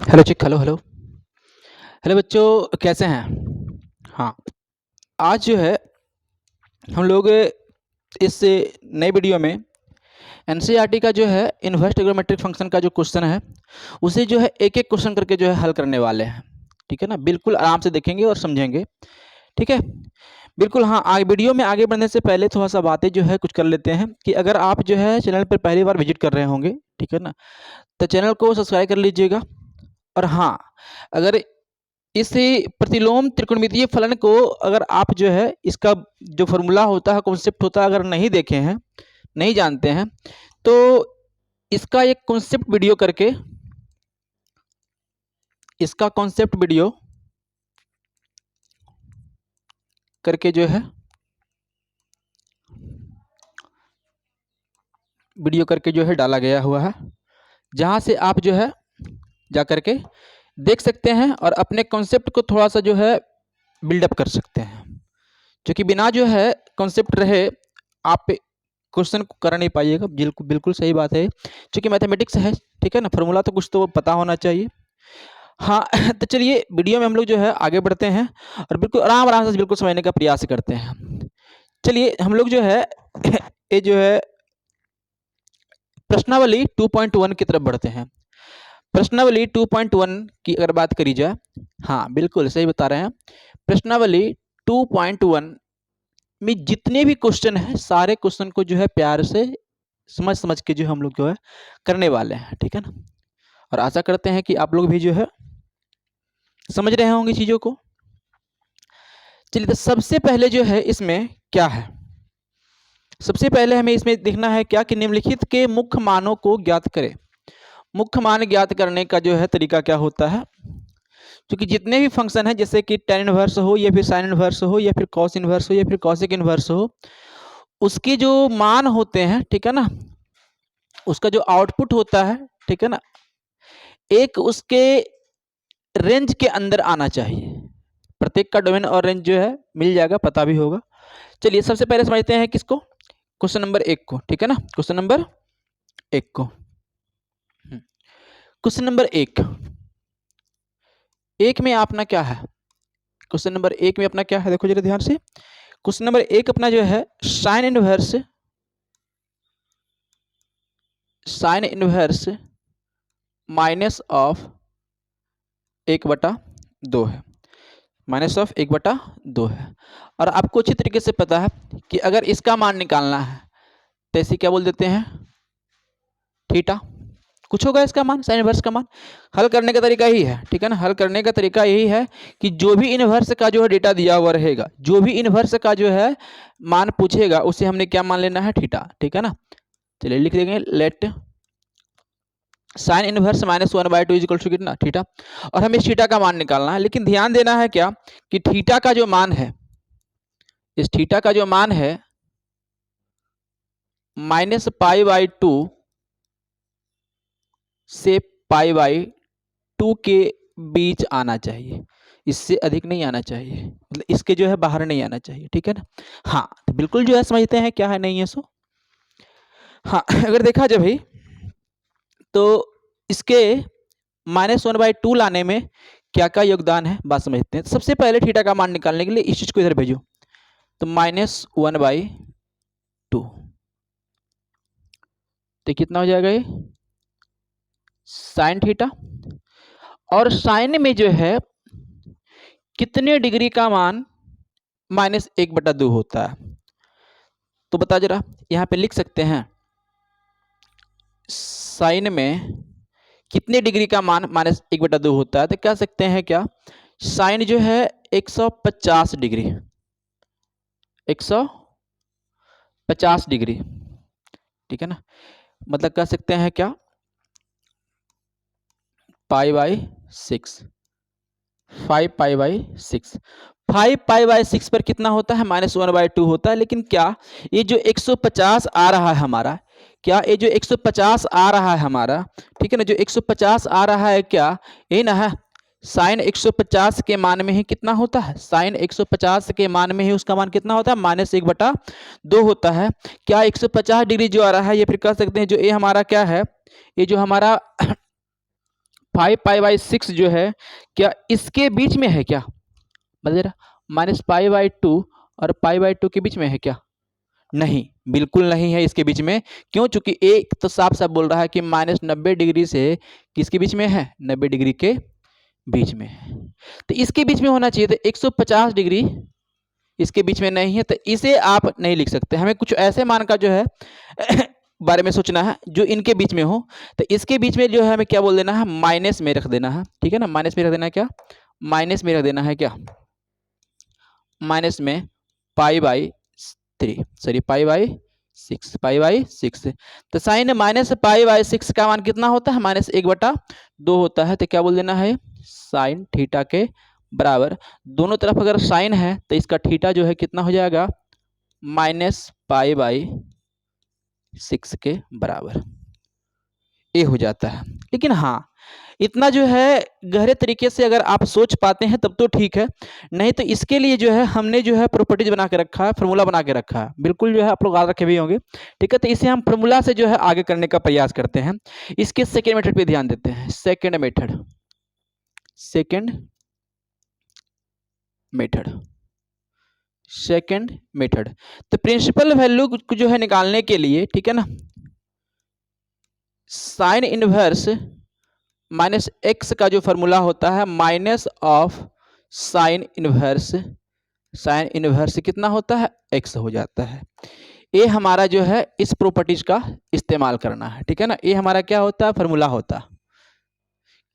Hello चिक hello hello hello बच्चों, कैसे हैं? हाँ, आज जो है हम लोग इस नए वीडियो में एनसीईआरटी का जो है इन्वर्स ट्रिग्नोमेट्रिक फंक्शन का जो क्वेश्चन है उसे जो है एक एक क्वेश्चन करके जो है हल करने वाले हैं। ठीक है ना, बिल्कुल आराम से देखेंगे और समझेंगे। ठीक है, बिल्कुल। हाँ, आगे वीडियो में आगे बढ़ने से पहले थोड़ा सा बातें जो है कुछ कर लेते हैं कि अगर आप जो है चैनल पर पहली बार विजिट कर रहे होंगे, ठीक है ना, तो चैनल को सब्सक्राइब कर लीजिएगा। और हाँ, अगर इस प्रतिलोम त्रिकोणमितीय फलन को अगर आप जो है इसका जो फॉर्मूला होता है, कॉन्सेप्ट होता है, अगर नहीं देखे हैं, नहीं जानते हैं, तो इसका एक कॉन्सेप्ट वीडियो करके, इसका कॉन्सेप्ट वीडियो करके जो है डाला गया हुआ है, जहां से आप जो है जा करके देख सकते हैं और अपने कॉन्सेप्ट को थोड़ा सा जो है बिल्डअप कर सकते हैं। क्योंकि बिना जो है कॉन्सेप्ट रहे आप क्वेश्चन को कर नहीं पाइएगा। बिल्कुल बिल्कुल सही बात है, क्योंकि मैथमेटिक्स है। ठीक है ना, फॉर्मूला तो कुछ तो पता होना चाहिए। हाँ तो चलिए वीडियो में हम लोग जो है आगे बढ़ते हैं और बिल्कुल आराम आराम से बिल्कुल समझने का प्रयास करते हैं। चलिए हम लोग जो है ये जो है प्रश्नावली 2.1 की तरफ बढ़ते हैं। प्रश्नावली 2.1 की अगर बात करी जाए, हाँ बिल्कुल सही बता रहे हैं, प्रश्नावली 2.1 में जितने भी क्वेश्चन हैं सारे क्वेश्चन को जो है प्यार से समझ समझ के जो हम लोग जो है करने वाले हैं। ठीक है ना, और आशा करते हैं कि आप लोग भी जो है समझ रहे होंगे चीजों को। चलिए, तो सबसे पहले जो है इसमें क्या है, सबसे पहले हमें इसमें देखना है क्या कि निम्नलिखित के मुख्य मानों को ज्ञात करें। मुख्य मान ज्ञात करने का जो है तरीका क्या होता है, क्योंकि जितने भी फंक्शन है, जैसे कि tan इनवर्स हो या फिर sin इनवर्स हो या फिर cos इनवर्स हो या फिर cosec इनवर्स हो, उसके जो मान होते हैं, ठीक है ना, उसका जो आउटपुट होता है, ठीक है ना, एक उसके रेंज के अंदर आना चाहिए। प्रत्येक का डोमेन और रेंज जो है मिल जाएगा, पता भी होगा। चलिए सबसे पहले समझते हैं किसको, क्वेश्चन नंबर 1 को। ठीक है ना, क्वेश्चन नंबर 1 को, क्वेश्चन नंबर 1 एक में अपना क्या है, क्वेश्चन नंबर 1 में अपना क्या है, देखो जरा ध्यान से। क्वेश्चन नंबर 1 अपना जो है साइन इनवर्स माइनस ऑफ 1/2 है, माइनस ऑफ 1/2 है। और आपको अच्छी तरीके से पता है कि अगर इसका मान निकालना है तो इसे क्या बोल देते हैं, थीटा। कुछ होगा इसका मान, साइन इनवर्स का मान। हल करने का तरीका यही है, ठीक है ना, हल करने का तरीका यही है कि जो भी इनवर्स का जो है डेटा दिया हुआ रहेगा, जो भी इनवर्स का जो है मान पूछेगा उसे हमने क्या मान लेना है, थीटा। ठीक है ना, चलिए लिख देंगे let sine inverse -1/2 is equal to कितना, थीटा। और हमें थीटा का मान निकालना है, लेकिन ध्यान देना है क्या कि थीटा का जो मान है, इस थीटा का जो मान है -π/2 से π/2 के बीच आना चाहिए, इससे अधिक नहीं आना चाहिए, मतलब इसके जो है बाहर नहीं आना चाहिए। ठीक है ना, हाँ तो बिल्कुल जो है समझते हैं क्या है नहीं है सो। हाँ अगर देखा जाए भाई तो इसके -1/2 लाने में क्या क्या योगदान है, बात समझते हैं। तो सबसे पहले थीटा का मान निकालने के लिए इस चीज को इधर भेजो, तो -1/2, तो कितना हो जाएगा ये साइन थीटा। और साइन में जो है कितने डिग्री का मान -1/2 होता है, तो बता जरा, यहां पे लिख सकते हैं साइन में कितने डिग्री का मान -1/2 होता है, तो कह सकते हैं क्या, साइन जो है 150 डिग्री, 150 डिग्री। ठीक है ना, मतलब कह सकते हैं क्या, π/6, 5π/6, 5π/6 पर कितना होता है, -1/2 होता है। लेकिन क्या ये जो 150 आ रहा है हमारा, क्या ये जो 150 आ रहा है हमारा, ठीक है ना, जो 150 आ रहा है, क्या ये ना है साइन 150 के मान में ही कितना होता है, साइन 150 के मान में ही उसका मान कितना होता है, -1/2 होता है। क्या 150 डिग्री जो आ रहा है, ये फिर कह सकते हैं जो ये हमारा क्या है, ये जो हमारा 5 पाई/6 जो है क्या इसके बीच में है क्या? मतलब -π/2 और π/2 के बीच में है क्या? नहीं, बिल्कुल नहीं है इसके बीच में। क्यों? चूंकि एक तो साफ साफ बोल रहा है कि -90 डिग्री से किसके बीच में है? 90 डिग्री के बीच में है। तो इसके बीच में होना चाहिए था 150 डिग्री, इसके बीच में नहीं है, तो इसे आप नहीं लिख सकते। हमें कुछ ऐसे मान का जो है बारे में सोचना है जो इनके बीच में हो। तो इसके बीच में जो है हमें क्या बोल देना है? माइनस में रख देना है। ठीक है ना, माइनस में रख देना है क्या? माइनस में रख देना है क्या? माइनस में π/3, सॉरी π/6 तो साइन -π/6 का मान कितना होता है? -1/2 होता है। तो क्या बोल देना है? साइन थीटा के बराबर, दोनों तरफ अगर साइन है तो इसका थीटा जो है कितना हो जाएगा? -π/6 के बराबर ये हो जाता है। लेकिन हाँ, इतना जो है गहरे तरीके से अगर आप सोच पाते हैं तब तो ठीक है, नहीं तो इसके लिए जो है हमने जो है प्रॉपर्टीज बना के रखा है, फार्मूला बना के रखा है। बिल्कुल जो है आप लोग याद रखे भी होंगे। ठीक है, तो इसे हम फार्मूला से जो है आगे करने का प्रयास करते हैं। इसके सेकेंड मेथड पे ध्यान देते हैं। सेकेंड मेथड तो प्रिंसिपल वैल्यू को जो है निकालने के लिए, ठीक है ना, साइन इनवर्स -x का जो फॉर्मूला होता है माइनस ऑफ साइन इनवर्स कितना होता है? x हो जाता है। ये हमारा जो है इस प्रॉपर्टीज का इस्तेमाल करना है। ठीक है ना, ये हमारा क्या होता है? फॉर्मूला होता है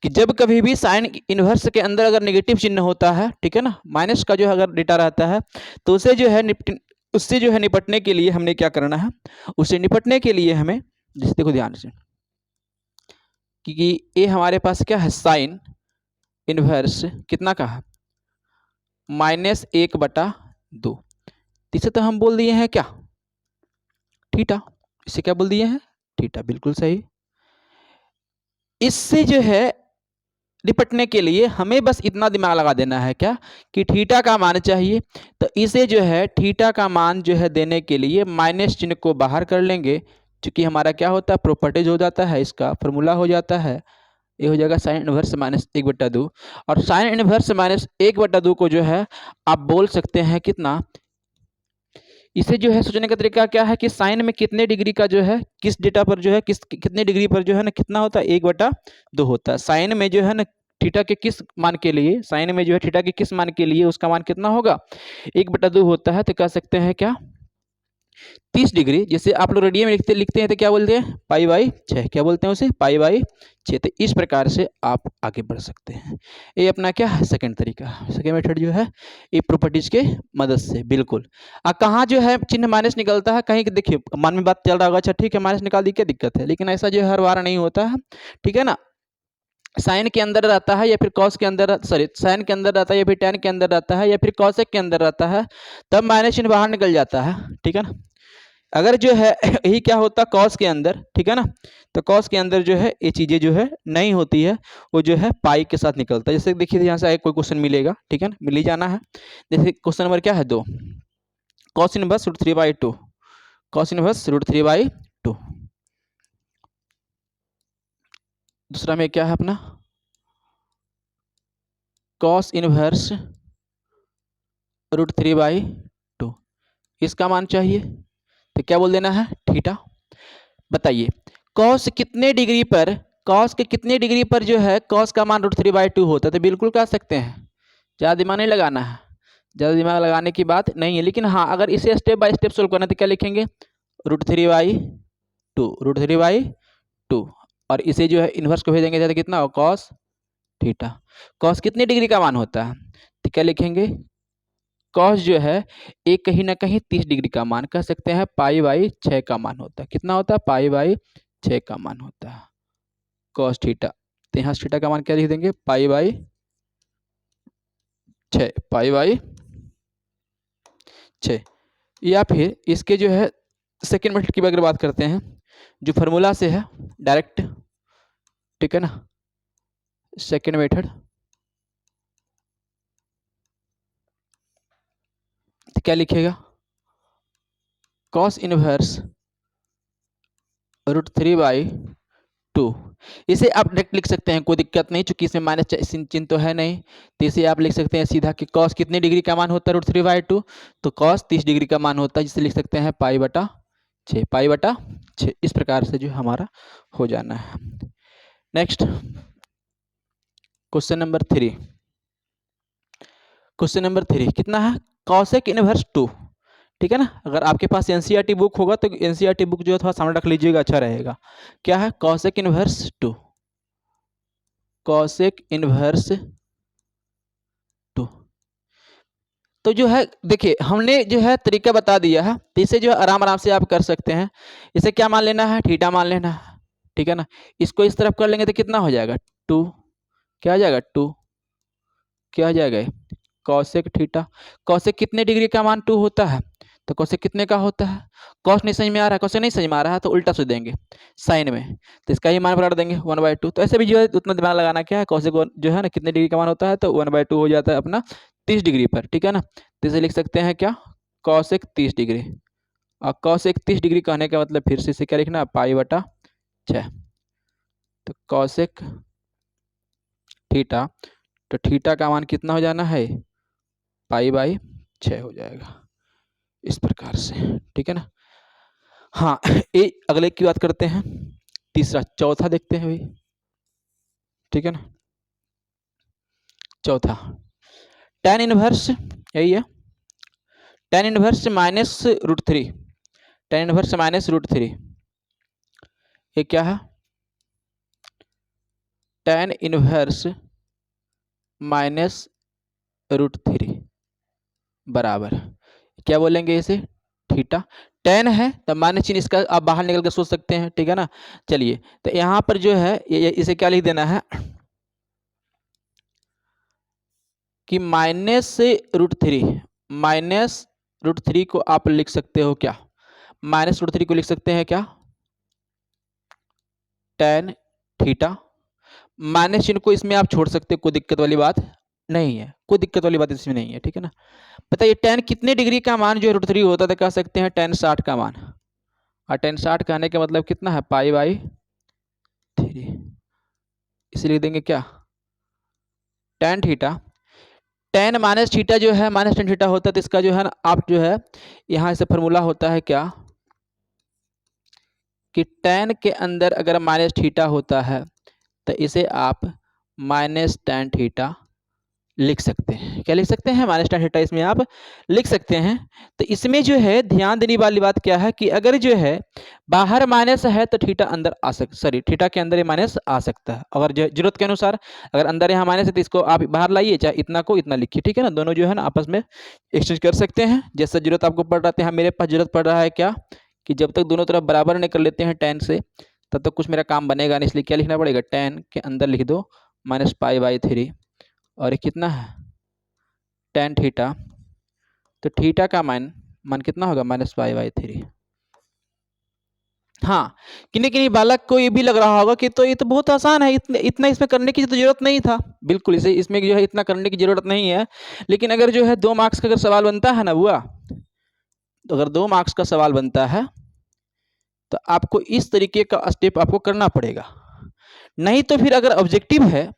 कि जब कभी भी साइन इनवर्स के अंदर अगर नेगेटिव चिन्ह होता है, ठीक है ना, माइनस का जो अगर डेटा रहता है, तो उसे जो है उससे जो है निपटने के लिए हमने क्या करना है? उससे निपटने के लिए हमें, जैसे देखो ध्यान से, क्योंकि ये हमारे पास क्या है? साइन इनवर्स कितना का है? -1/2। इसे तो हम बोल दिए हैं क्या? थीटा। इसे क्या बोल दिए हैं? थीटा। बिल्कुल सही। इससे जो है निपटने के लिए हमें बस इतना दिमाग लगा देना है क्या, कि थीटा का मान चाहिए। तो इसे जो है थीटा का मान जो है देने के लिए माइनस चिन्ह को बाहर कर लेंगे, क्योंकि हमारा क्या होता है? प्रॉपर्टीज हो जाता है, इसका फॉर्मूला हो जाता है। ये हो जाएगा साइन इनवर्स -1/2। और साइन इनवर्स -1/2 को जो है आप बोल सकते हैं कितना? इसे जो है सोचने का तरीका क्या है कि साइन में कितने डिग्री का जो है किस डेटा पर जो है कितने डिग्री पर जो है ना कितना होता है? 1/2 होता है। साइन में जो है ना थीटा के किस मान के लिए, साइन में जो है थीटा के किस मान के लिए उसका मान कितना होगा? 1/2 होता है। तो कह सकते हैं क्या? 30 डिग्री। जैसे आप लोग रेडियन में लिखते हैं तो क्या बोलते हैं? π/6। क्या बोलते हैं उसे? π/6। तो इस प्रकार से आप आगे बढ़ सकते हैं। ये अपना क्या है? सेकंड तरीका, सेकंड मेथड जो है ये प्रॉपर्टीज के मदद से। बिल्कुल कहाँ जो है चिन्ह माइनस निकलता है? कहीं देखिए मन में बात चल रहा होगा, अच्छा ठीक है माइनस निकाल दी, क्या दिक्कत है? लेकिन ऐसा जो है हर बार नहीं होता है। ठीक है ना, साइन के अंदर रहता है या फिर कॉस के अंदर, सॉरी साइन के अंदर रहता है या फिर टैन के अंदर रहता है या फिर कॉसेक के अंदर रहता है, तब माइनस चिन्ह बाहर निकल जाता है। ठीक है ना, अगर जो है यही क्या होता कॉस के अंदर, ठीक है ना, तो कॉस के अंदर जो है ये चीजें जो है नहीं होती है, वो जो है पाई के साथ निकलता है। जैसे देखिए यहाँ से आगे कोई क्वेश्चन मिलेगा, ठीक है ना, मिल ही जाना है। जैसे क्वेश्चन नंबर क्या है? 2, कॉस इनवर्स √3/2, कॉस इनवर्स √3/2। दूसरा में क्या है अपना? Cos inverse √3/2। इसका मान चाहिए, तो क्या बोल देना है? थीटा। बताइए कॉस कितने डिग्री पर, कॉस के कितने डिग्री पर जो है कॉस का मान √3/2 होता है? तो बिल्कुल कह सकते हैं, ज़्यादा दिमाग नहीं लगाना है, ज़्यादा दिमाग लगाने की बात नहीं है। लेकिन हाँ, अगर इसे स्टेप बाय स्टेप सोल्व करना है तो क्या लिखेंगे? √3/2 और इसे जो है इन्वर्स को भेजेंगे तो कितना हो? Cos theta. कॉस कितने डिग्री का मान होता है? तो क्या लिखेंगे? कॉस जो है एक कहीं ना कहीं 30 डिग्री का मान, कह सकते हैं π/6 का मान होता है। कितना होता है? π/6 का मान होता है कॉस थीटा। तो यहाँ थीटा का मान क्या लिख देंगे? π/6। या फिर इसके जो है सेकेंड मेथड की अगर बात करते हैं, जो फार्मूला से है डायरेक्ट, ठीक है ना, सेकेंड मेथड, तो क्या लिखेगा? Cos inverse √3/2 two. इसे आप डायरेक्ट लिख सकते हैं, कोई दिक्कत नहीं, चूंकि इसमें माइनस चिन्ह तो है नहीं, तो इसे आप लिख सकते हैं सीधा कि कॉस कितने डिग्री का मान होता है √3/2, तो कॉस 30 डिग्री का मान होता है, जिसे लिख सकते हैं π/6, π/6। इस प्रकार से जो हमारा हो जाना है। Next question number 3। Question number 3 कितना है, कॉसेक इनवर्स 2। ठीक है ना, अगर आपके पास एनसीईआरटी बुक होगा तो एनसीईआरटी बुक जो है थोड़ा सामने रख लीजिएगा, अच्छा रहेगा। क्या है, कॉसेक इनवर्स 2, कॉसेक इनवर्स 2। तो जो है देखिए, हमने जो है तरीका बता दिया है, तो इसे जो है आराम आराम से आप कर सकते हैं। इसे क्या मान लेना है, थीटा मान लेना है। ठीक है ना, इसको इस तरफ कर लेंगे तो कितना हो जाएगा 2, क्या हो जाएगा 2, क्या हो जाएगा कॉसेक थीटा। कॉसेक कितने डिग्री का मान 2 होता है, तो कॉसेक कितने का होता है, कॉस नहीं समझ में आ रहा है, कॉसेक नहीं समझ में आ रहा है तो उल्टा से देंगे साइन में, तो इसका ही मान पलट देंगे 1/2। तो ऐसे भी जो है उतना दिमाग लगाना क्या है, कॉसेक जो है ना कितने डिग्री का मान होता है, तो 1/2 हो जाता है अपना 30 डिग्री पर। ठीक है ना, तो इसे लिख सकते हैं क्या, कॉसेक 30 डिग्री। और कॉसेक 30 डिग्री कहने का मतलब फिर से इसे क्या लिखना है, π/6। तो कॉसेक थीटा, तो थीटा का मान कितना हो जाना है, π/6 हो जाएगा इस प्रकार से। ठीक है ना, हाँ ये अगले की बात करते हैं, तीसरा चौथा देखते हैं भाई। ठीक है ना, चौथा tan इनवर्स, यही है tan इनवर्स -√3, tan इनवर्स -√3, ये क्या है, tan इनवर्स -√3 बराबर क्या बोलेंगे इसे, थीटा। tan है तो माइनस चिन्ह इसका आप बाहर निकल कर सोच सकते हैं। ठीक है ना, चलिए तो यहाँ पर जो है इसे क्या लिख देना है कि -√3, -√3 को आप लिख सकते हो क्या, -√3 को लिख सकते हैं क्या, tan थीटा। माइनस चिन्ह को इसमें आप छोड़ सकते हो, कोई दिक्कत वाली बात नहीं है, कोई दिक्कत वाली बात इसमें नहीं है। ठीक है ना, बताइए tan कितने डिग्री का मान जो है √3 होता था, कह सकते हैं tan 60 का मान, और tan 60 कहने का मतलब कितना है, π/3। इसे लिख देंगे क्या, tan theta. tan minus theta जो है माइनस tan थीटा होता है, तो इसका जो है ना आप जो है यहाँ से फॉर्मूला होता है क्या, कि tan के अंदर अगर माइनस थीटा होता है तो इसे आप माइनस tan थीटा लिख सकते हैं। क्या लिख सकते हैं, माइनस tan थीटा इसमें आप लिख सकते हैं। तो इसमें जो है ध्यान देने वाली बात क्या है कि अगर जो है बाहर माइनस है तो थीटा अंदर आ सकता, सॉरी थीटा के अंदर ये माइनस आ सकता है। अगर जरूरत के अनुसार अगर अंदर यहाँ माइनस है तो इसको आप बाहर लाइए, चाहे इतना को इतना लिखिए। ठीक है ना, दोनों जो है ना आपस में एक्सचेंज कर सकते हैं जैसा जरूरत आपको पड़ रहा है। यहाँ मेरे पास जरूरत पड़ रहा है क्या, कि जब तक दोनों तरफ बराबर नहीं कर लेते हैं tan से, तब तक कुछ मेरा काम बनेगा नहीं, इसलिए क्या लिखना पड़ेगा, tan के अंदर लिख दो -π/3, और ये कितना है tan थीटा, तो थीटा का मान कितना होगा, -π/3। हाँ, किन्हीं किन्हीं बालक को ये भी लग रहा होगा कि तो ये तो बहुत आसान है, इतना इसमें करने की तो जरूरत नहीं था। बिल्कुल इसे इसमें जो है इतना करने की जरूरत नहीं है, लेकिन अगर जो है 2 मार्क्स का अगर सवाल बनता है ना बुआ, तो अगर 2 मार्क्स का सवाल बनता है तो आपको इस तरीके का स्टेप आपको करना पड़ेगा। नहीं तो फिर अगर ऑब्जेक्टिव है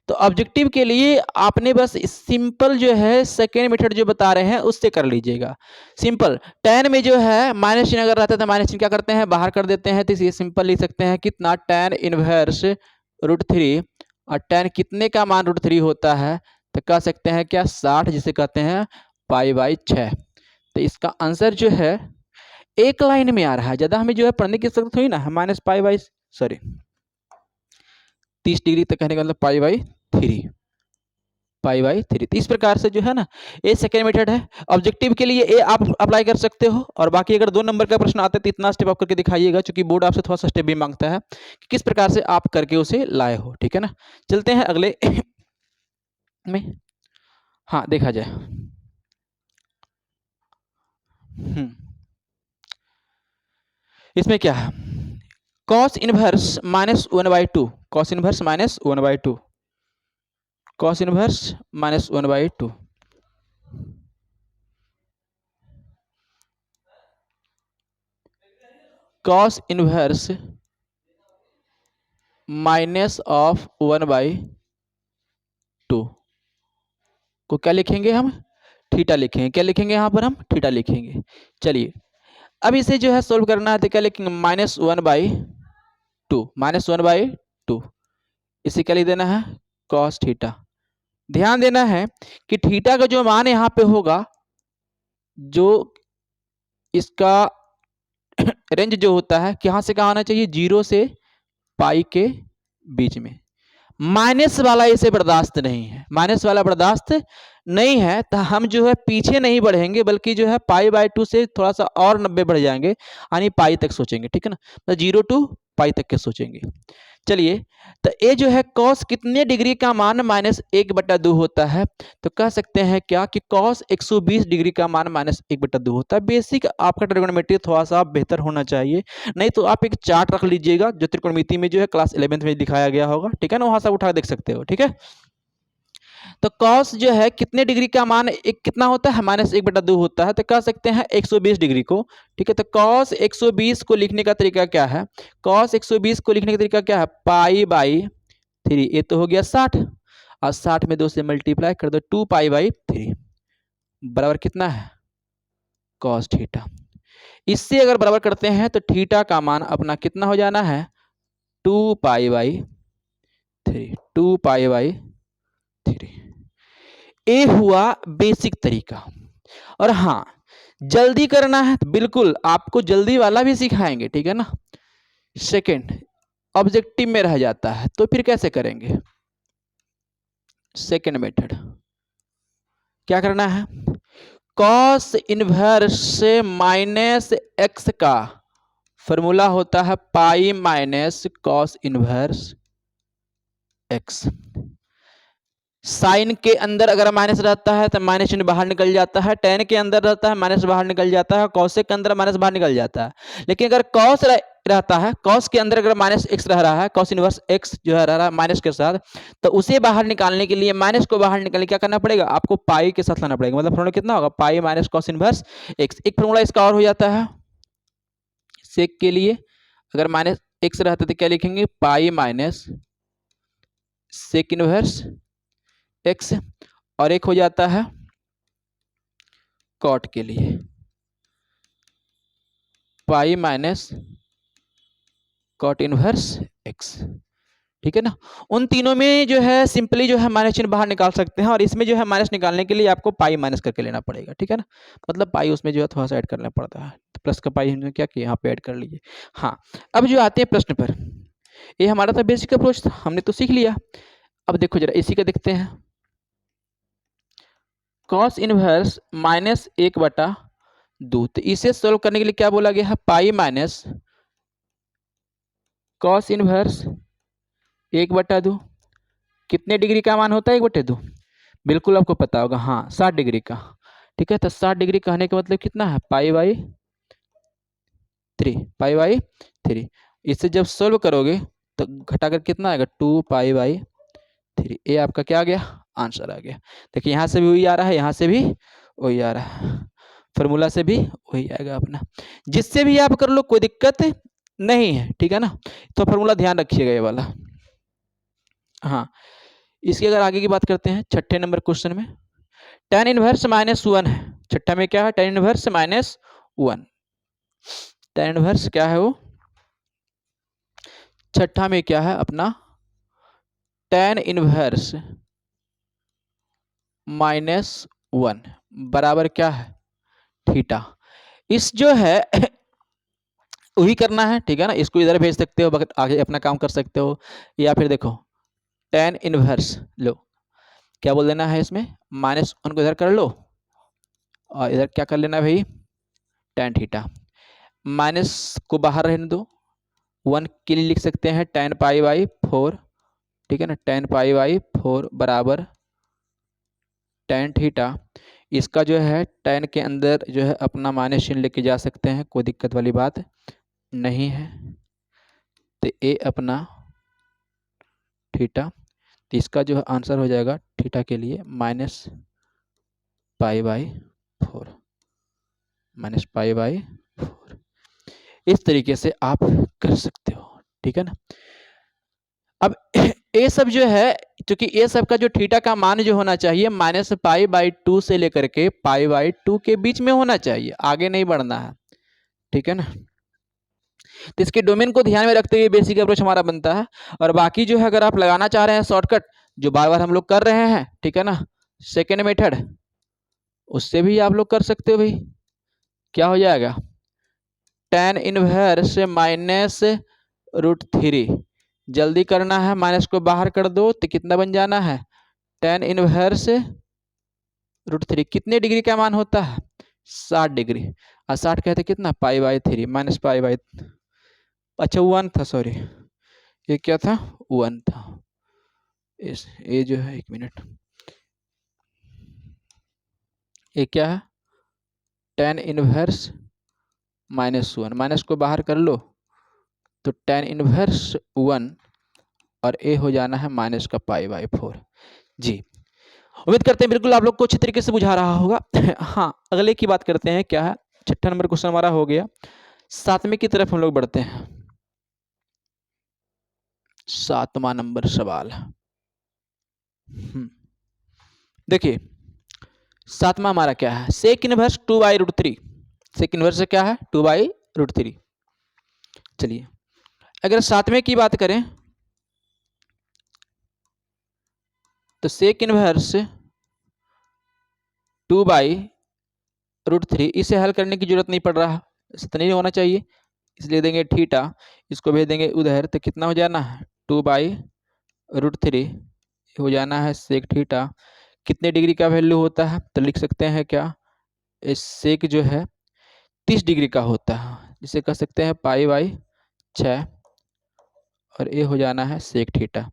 तो ऑब्जेक्टिव के लिए आपने बस सिंपल जो है सेकेंड मेथड जो बता रहे हैं उससे कर लीजिएगा। सिंपल tan में जो है माइनस चिन्ह अगर रहता है तो माइनस चिन्ह क्या करते हैं, बाहर कर देते हैं, तो इसे सिंपल लिख सकते हैं कितना, tan इनवर्स √3, और tan कितने का मान √3 होता है, तो कह सकते हैं क्या 60, जिसे कहते हैं π/6। तो इसका आंसर जो है एक लाइन में आ रहा है, ज्यादा हमें जो है पढ़ने की जरूरत हुई ना, सॉरी 30 डिग्री तक कहने का मतलब π/3। तो इस प्रकार से जो है ना ये सेकेंड मेथड है। ऑब्जेक्टिव के लिए ये आप अप्लाई कर सकते हो, और बाकी अगर 2 नंबर का प्रश्न आता है तो इतना स्टेप आप करके दिखाइएगा, क्योंकि बोर्ड आपसे थोड़ा सा स्टेप भी मांगता है कि किस प्रकार से आप करके उसे लाए हो। ठीक है ना, चलते हैं अगले में। हाँ देखा जाए, इसमें क्या है, cos inverse -1/2, cos inverse -1/2, cos inverse -1/2, cos inverse minus of 1/2 को क्या लिखेंगे हम, थीटा लिखेंगे। क्या लिखेंगे यहाँ पर हम, थीटा लिखेंगे। चलिए अब इसे जो है सोल्व करना है तो क्या लिखेंगे, -1/2 इसे क्या लिख देना है, कॉस थीटा। ध्यान देना है कि थीटा का जो मान यहाँ पे होगा, जो इसका रेंज जो होता है कहाँ से कहाँ आना चाहिए, 0 से पाई के बीच में। माइनस वाला इसे बर्दाश्त नहीं है, माइनस वाला बर्दाश्त नहीं है तो हम जो है पीछे नहीं बढ़ेंगे, बल्कि जो है पाई/2 से थोड़ा सा और 90 बढ़ जाएंगे, यानी पाई तक सोचेंगे, ठीक है ना, तो 0 टू पाई तक के सोचेंगे। चलिए तो ये जो है कॉस कितने डिग्री का मान -1/2 होता है, तो कह सकते हैं क्या कि कॉस 120 डिग्री का मान -1/2 होता है। बेसिक आपका ट्रिगोनोमेट्री थोड़ा सा बेहतर होना चाहिए, नहीं तो आप एक चार्ट रख लीजिएगा जो त्रिकोणमिति में जो है क्लास 11th में दिखाया गया होगा, ठीक है ना, वहां से उठा देख सकते हो, ठीक है। तो कॉस जो है कितने डिग्री का मान एक कितना होता है, -1/2 होता है, तो कह सकते हैं 120 डिग्री को, ठीक है। तो कॉस 120 को लिखने का तरीका क्या है, कॉस 120 को लिखने का तरीका क्या है, पाई/3, ये तो हो गया 60, और 60 में 2 से मल्टीप्लाई कर दो, 2 पाई/3 बराबर कितना है, कॉस थीटा। इससे अगर बराबर करते हैं तो थीटा का मान अपना कितना हो जाना है, 2 पाई/3 ये हुआ बेसिक तरीका। और हाँ, जल्दी करना है तो बिल्कुल आपको जल्दी वाला भी सिखाएंगे, ठीक है ना। सेकंड ऑब्जेक्टिव में रह जाता है तो फिर कैसे करेंगे, सेकंड मेथड क्या करना है, कॉस इनवर्स से -x का फॉर्मूला होता है pi minus cos inverse x। Sine के अंदर अगर माइनस रहता है तो माइनस चिन्ह बाहर निकल जाता है, टेन के अंदर रहता है माइनस बाहर निकल जाता है, कॉसेक के अंदर माइनस बाहर निकल जाता है। लेकिन अगर कॉस रहता है, कॉस के अंदर अगर -x रह रहा है, कॉस इनवर्स x जो है रह रहा है माइनस के साथ, तो उसे बाहर निकालने के लिए, माइनस को बाहर निकालने क्या करना पड़ेगा, आपको पाई के साथ लाना पड़ेगा। मतलब फॉर्मूला कितना होगा, पाई माइनस कॉस इनवर्स x। एक फॉर्मूला इसका और हो जाता है सेक के लिए, अगर -x रहता तो क्या लिखेंगे, pi minus sec inverse x, और एक हो जाता है कॉट के लिए pi minus cot inverse x, ठीक है ना। उन तीनों में जो है सिंपली जो है माइनस चिन्ह बाहर निकाल सकते हैं, और इसमें जो है माइनस निकालने के लिए आपको पाई माइनस करके लेना पड़ेगा, ठीक है ना। मतलब पाई उसमें जो है थोड़ा सा ऐड करना पड़ता है, तो प्लस का पाई हमने क्या किया, यहाँ पे ऐड कर लीजिए। हाँ, अब जो आते हैं प्रश्न पर, ये हमारा था बेसिक अप्रोच था, हमने तो सीख लिया। अब देखो जरा इसी का देखते हैं, कॉस इनवर्स -1/2, तो इसे सोल्व करने के लिए क्या बोला गया है, पाई माइनस कॉस इनवर्स 1/2 कितने डिग्री का मान होता है, 1/2, बिल्कुल आपको पता होगा, हाँ 60 डिग्री का, ठीक है। तो 60 डिग्री कहने का मतलब कितना है, पाई/3 इसे जब सोल्व करोगे तो घटाकर कितना आएगा, 2 पाई/3, ये आपका क्या आ गया, आंसर आ गया। देखिए यहाँ से भी वही आ रहा है, यहाँ से भी वही आ रहा है, फॉर्मूला से भी वही आएगा अपना, जिससे भी आप कर लो कोई दिक्कत नहीं है, ठीक है ना। तो फॉर्मूला ध्यान रखिएगा ये वाला। हाँ, इसकी अगर आगे की बात करते हैं, छठे नंबर क्वेश्चन में tan इनवर्स -1 है, छठा में क्या है, tan इनवर्स -1, tan इनवर्स क्या है वो, छठा में क्या है अपना, tan इनवर्स -1 बराबर क्या है, थीटा। इस जो है वही करना है, ठीक है ना, इसको इधर भेज सकते हो, आगे अपना काम कर सकते हो, या फिर देखो tan इनवर्स लो, क्या बोल देना है इसमें, -1 को इधर कर लो, और इधर क्या कर लेना भाई, tan थीटा, माइनस को बाहर रहने दो, 1 के लिए लिख सकते हैं tan पाई/4, ठीक है ना, tan पाई/4 बराबर tan थीटा। इसका जो है tan के अंदर जो है अपना माइनस चिन्ह लेके जा सकते हैं, कोई दिक्कत वाली बात नहीं है। तो ये अपना थीटा, तो इसका जो है आंसर हो जाएगा थीटा के लिए -पाई/4, -पाई/4। इस तरीके से आप कर सकते हो, ठीक है ना। ये सब जो है, क्योंकि ये सब का जो थीटा का मान जो होना चाहिए -π/2 से लेकर के π/2 के बीच में होना चाहिए, आगे नहीं बढ़ना है, ठीक है ना। तो इसके डोमेन को ध्यान में रखते हुए बेसिक अप्रोच हमारा बनता है। और बाकी जो है अगर आप लगाना चाह रहे हैं शॉर्टकट, जो बार बार हम लोग कर रहे हैं, ठीक है ना, सेकेंड मेथड, उससे भी आप लोग कर सकते हो भाई। क्या हो जाएगा, tan इनवर्स -√3, जल्दी करना है, माइनस को बाहर कर दो तो कितना बन जाना है, tan इनवर्स √3 कितने डिग्री का मान होता है, 60 डिग्री। और 60 कहते कितना, π/3 -π/, अच्छा 1 था, सॉरी ये क्या था, 1 था। इस ये जो है, 1 मिनट, ये क्या है, tan इनवर्स -1, माइनस को बाहर कर लो तो tan इनवर्स 1 और ए हो जाना है माइनस का π/4। जी, उम्मीद करते हैं बिल्कुल आप लोग को अच्छी तरीके से बुझा रहा होगा। हाँ, अगले की बात करते हैं, क्या है, 6ठा नंबर क्वेश्चन हमारा हो गया। 7वें की तरफ हम लोग बढ़ते हैं। 7वां नंबर सवाल, देखिए 7वां हमारा क्या है, सेक इनवर्स 2/√3। सेक इनवर्स से क्या है, 2/√3। चलिए अगर 7वें की बात करें तो सेक इनवर्स 2/√3, इसे हल करने की जरूरत नहीं पड़ रहा, इतना नहीं होना चाहिए, इसलिए देंगे थीटा, इसको भेज देंगे उधर, तो कितना हो जाना है, 2/√3 हो जाना है सेक थीटा। कितने डिग्री का वैल्यू होता है, तो लिख सकते हैं क्या, इस सेक जो है 30 डिग्री का होता है, जिसे कह सकते हैं π/6, और ये हो जाना है सेक थीटा।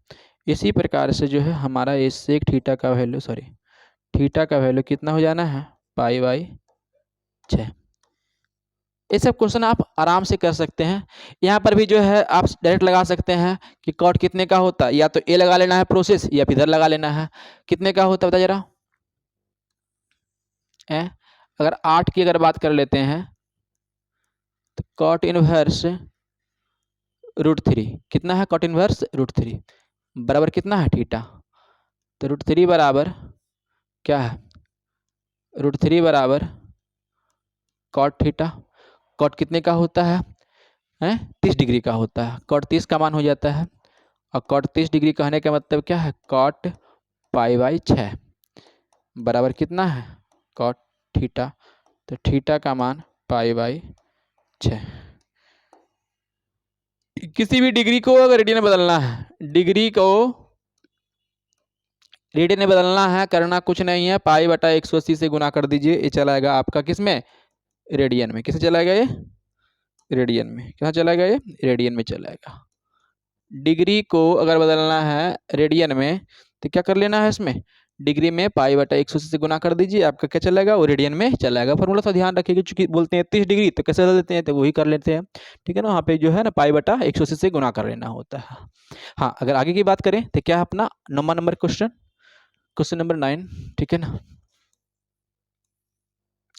इसी प्रकार से जो है हमारा ये सेक थीटा का वैल्यू, सॉरी थीटा का वैल्यू कितना हो जाना है, π/6। ये सब क्वेश्चन आप आराम से कर सकते हैं। यहाँ पर भी जो है आप डायरेक्ट लगा सकते हैं कि कॉट कितने का होता है, या तो ए लगा लेना है प्रोसेस, या फिर इधर लगा लेना है। कितने का होता है बता जरा, अगर 8 की अगर बात कर लेते हैं तो कॉट इनवर्स √3 कितना है, कॉट इनवर्स √3 बराबर कितना है, थीटा। तो √3 बराबर क्या है, √3 बराबर कॉट थीटा। कॉट कितने का होता है, 30 डिग्री का होता है, कॉट 30 का मान हो जाता है। और कॉट 30 डिग्री कहने का मतलब क्या है, कॉट π/6 बराबर कितना है, कॉट थीटा। तो थीटा का मान π/6। किसी भी डिग्री को अगर रेडियन में बदलना है, डिग्री को रेडियन में बदलना है, करना कुछ नहीं है, π/180 से गुना कर दीजिए, ये चलाएगा आपका किसमें, रेडियन में। किसमें चलाएगा ये, रेडियन में। कहाँ चलाएगा ये, रेडियन में चलाएगा। डिग्री को अगर बदलना है रेडियन में तो क्या कर लेना है, इसमें डिग्री में π/180 से गुना कर दीजिए, आपका क्या चलेगा, वो रेडियन में चलाएगा। फॉर्मूला तो ध्यान रखिएगा, चूंकि बोलते हैं 30 डिग्री तो कैसे बदल देते हैं, तो वही कर लेते हैं, ठीक है ना। वहाँ पे जो है ना π/180 से गुना कर लेना होता है। हाँ, अगर आगे की बात करें तो क्या अपना 9वां नंबर क्वेश्चन, क्वेश्चन नंबर 9, ठीक है ना।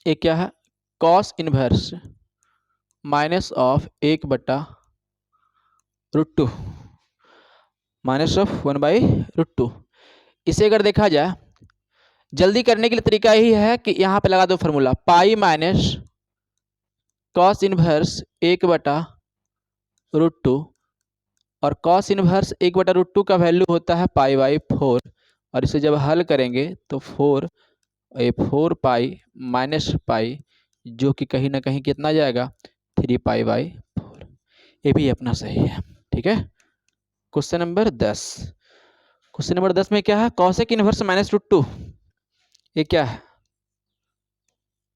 एक क्या है, कॉस इनवर्स -1/√2 -1/√2। इसे अगर देखा जाए, जल्दी करने के लिए तरीका यही है कि यहाँ पे लगा दो फॉर्मूला, पाई माइनस कॉस इनवर्स 1/√2, और कॉस इनवर्स 1/√2 का वैल्यू होता है π/4, और इसे जब हल करेंगे तो 4 पाई माइनस पाई, जो कि कहीं ना कहीं कितना जाएगा, 3π/4। ये भी अपना सही है, ठीक है। क्वेश्चन नंबर 10, क्वेश्चन नंबर 10 में क्या है, कॉसेक इनवर्स -√2, ये क्या है,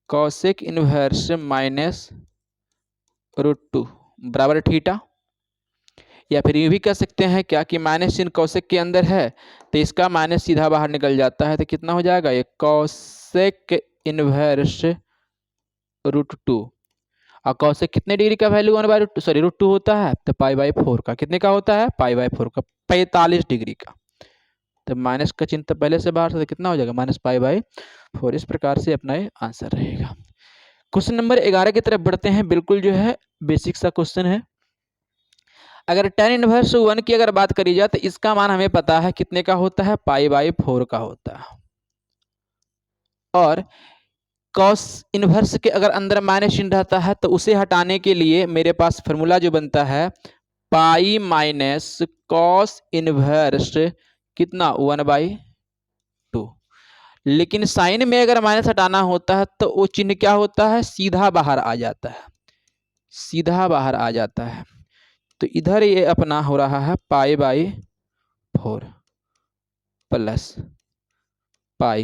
कॉसेक इनवर्स -√2 बराबर थीटा। या फिर ये भी कह सकते हैं क्या कि माइनस चिन्ह कॉसेक के अंदर है तो इसका माइनस सीधा बाहर निकल जाता है, तो कितना हो जाएगा, ये कॉसेक इनवर्स √2। और कॉसेक कितने डिग्री का वैल्यू 1/√2 सॉरी √2 होता है, तो π/4 का, कितने का होता है, π/4 का, 45 डिग्री का। तो माइनस का चिन्ह तो पहले से बाहर से, तो कितना हो जाएगा, -π/4। इस प्रकार से अपना ये आंसर रहेगा। क्वेश्चन नंबर 11 की तरफ बढ़ते हैं, बिल्कुल जो है बेसिक सा क्वेश्चन है। अगर tan इनवर्स 1 की अगर बात करी जाए तो इसका मान हमें पता है कितने का होता है, π/4 का होता है। और cos इनवर्स के अगर अंदर माइनस चिन्ह रहता है तो उसे हटाने के लिए मेरे पास फॉर्मूला जो बनता है पाई माइनस कॉस इनवर्स कितना 1/2। लेकिन साइन में अगर माइनस हटाना होता है तो वो चिन्ह क्या होता है, सीधा बाहर आ जाता है, सीधा बाहर आ जाता है। तो इधर ये अपना हो रहा है π/4 प्लस पाई।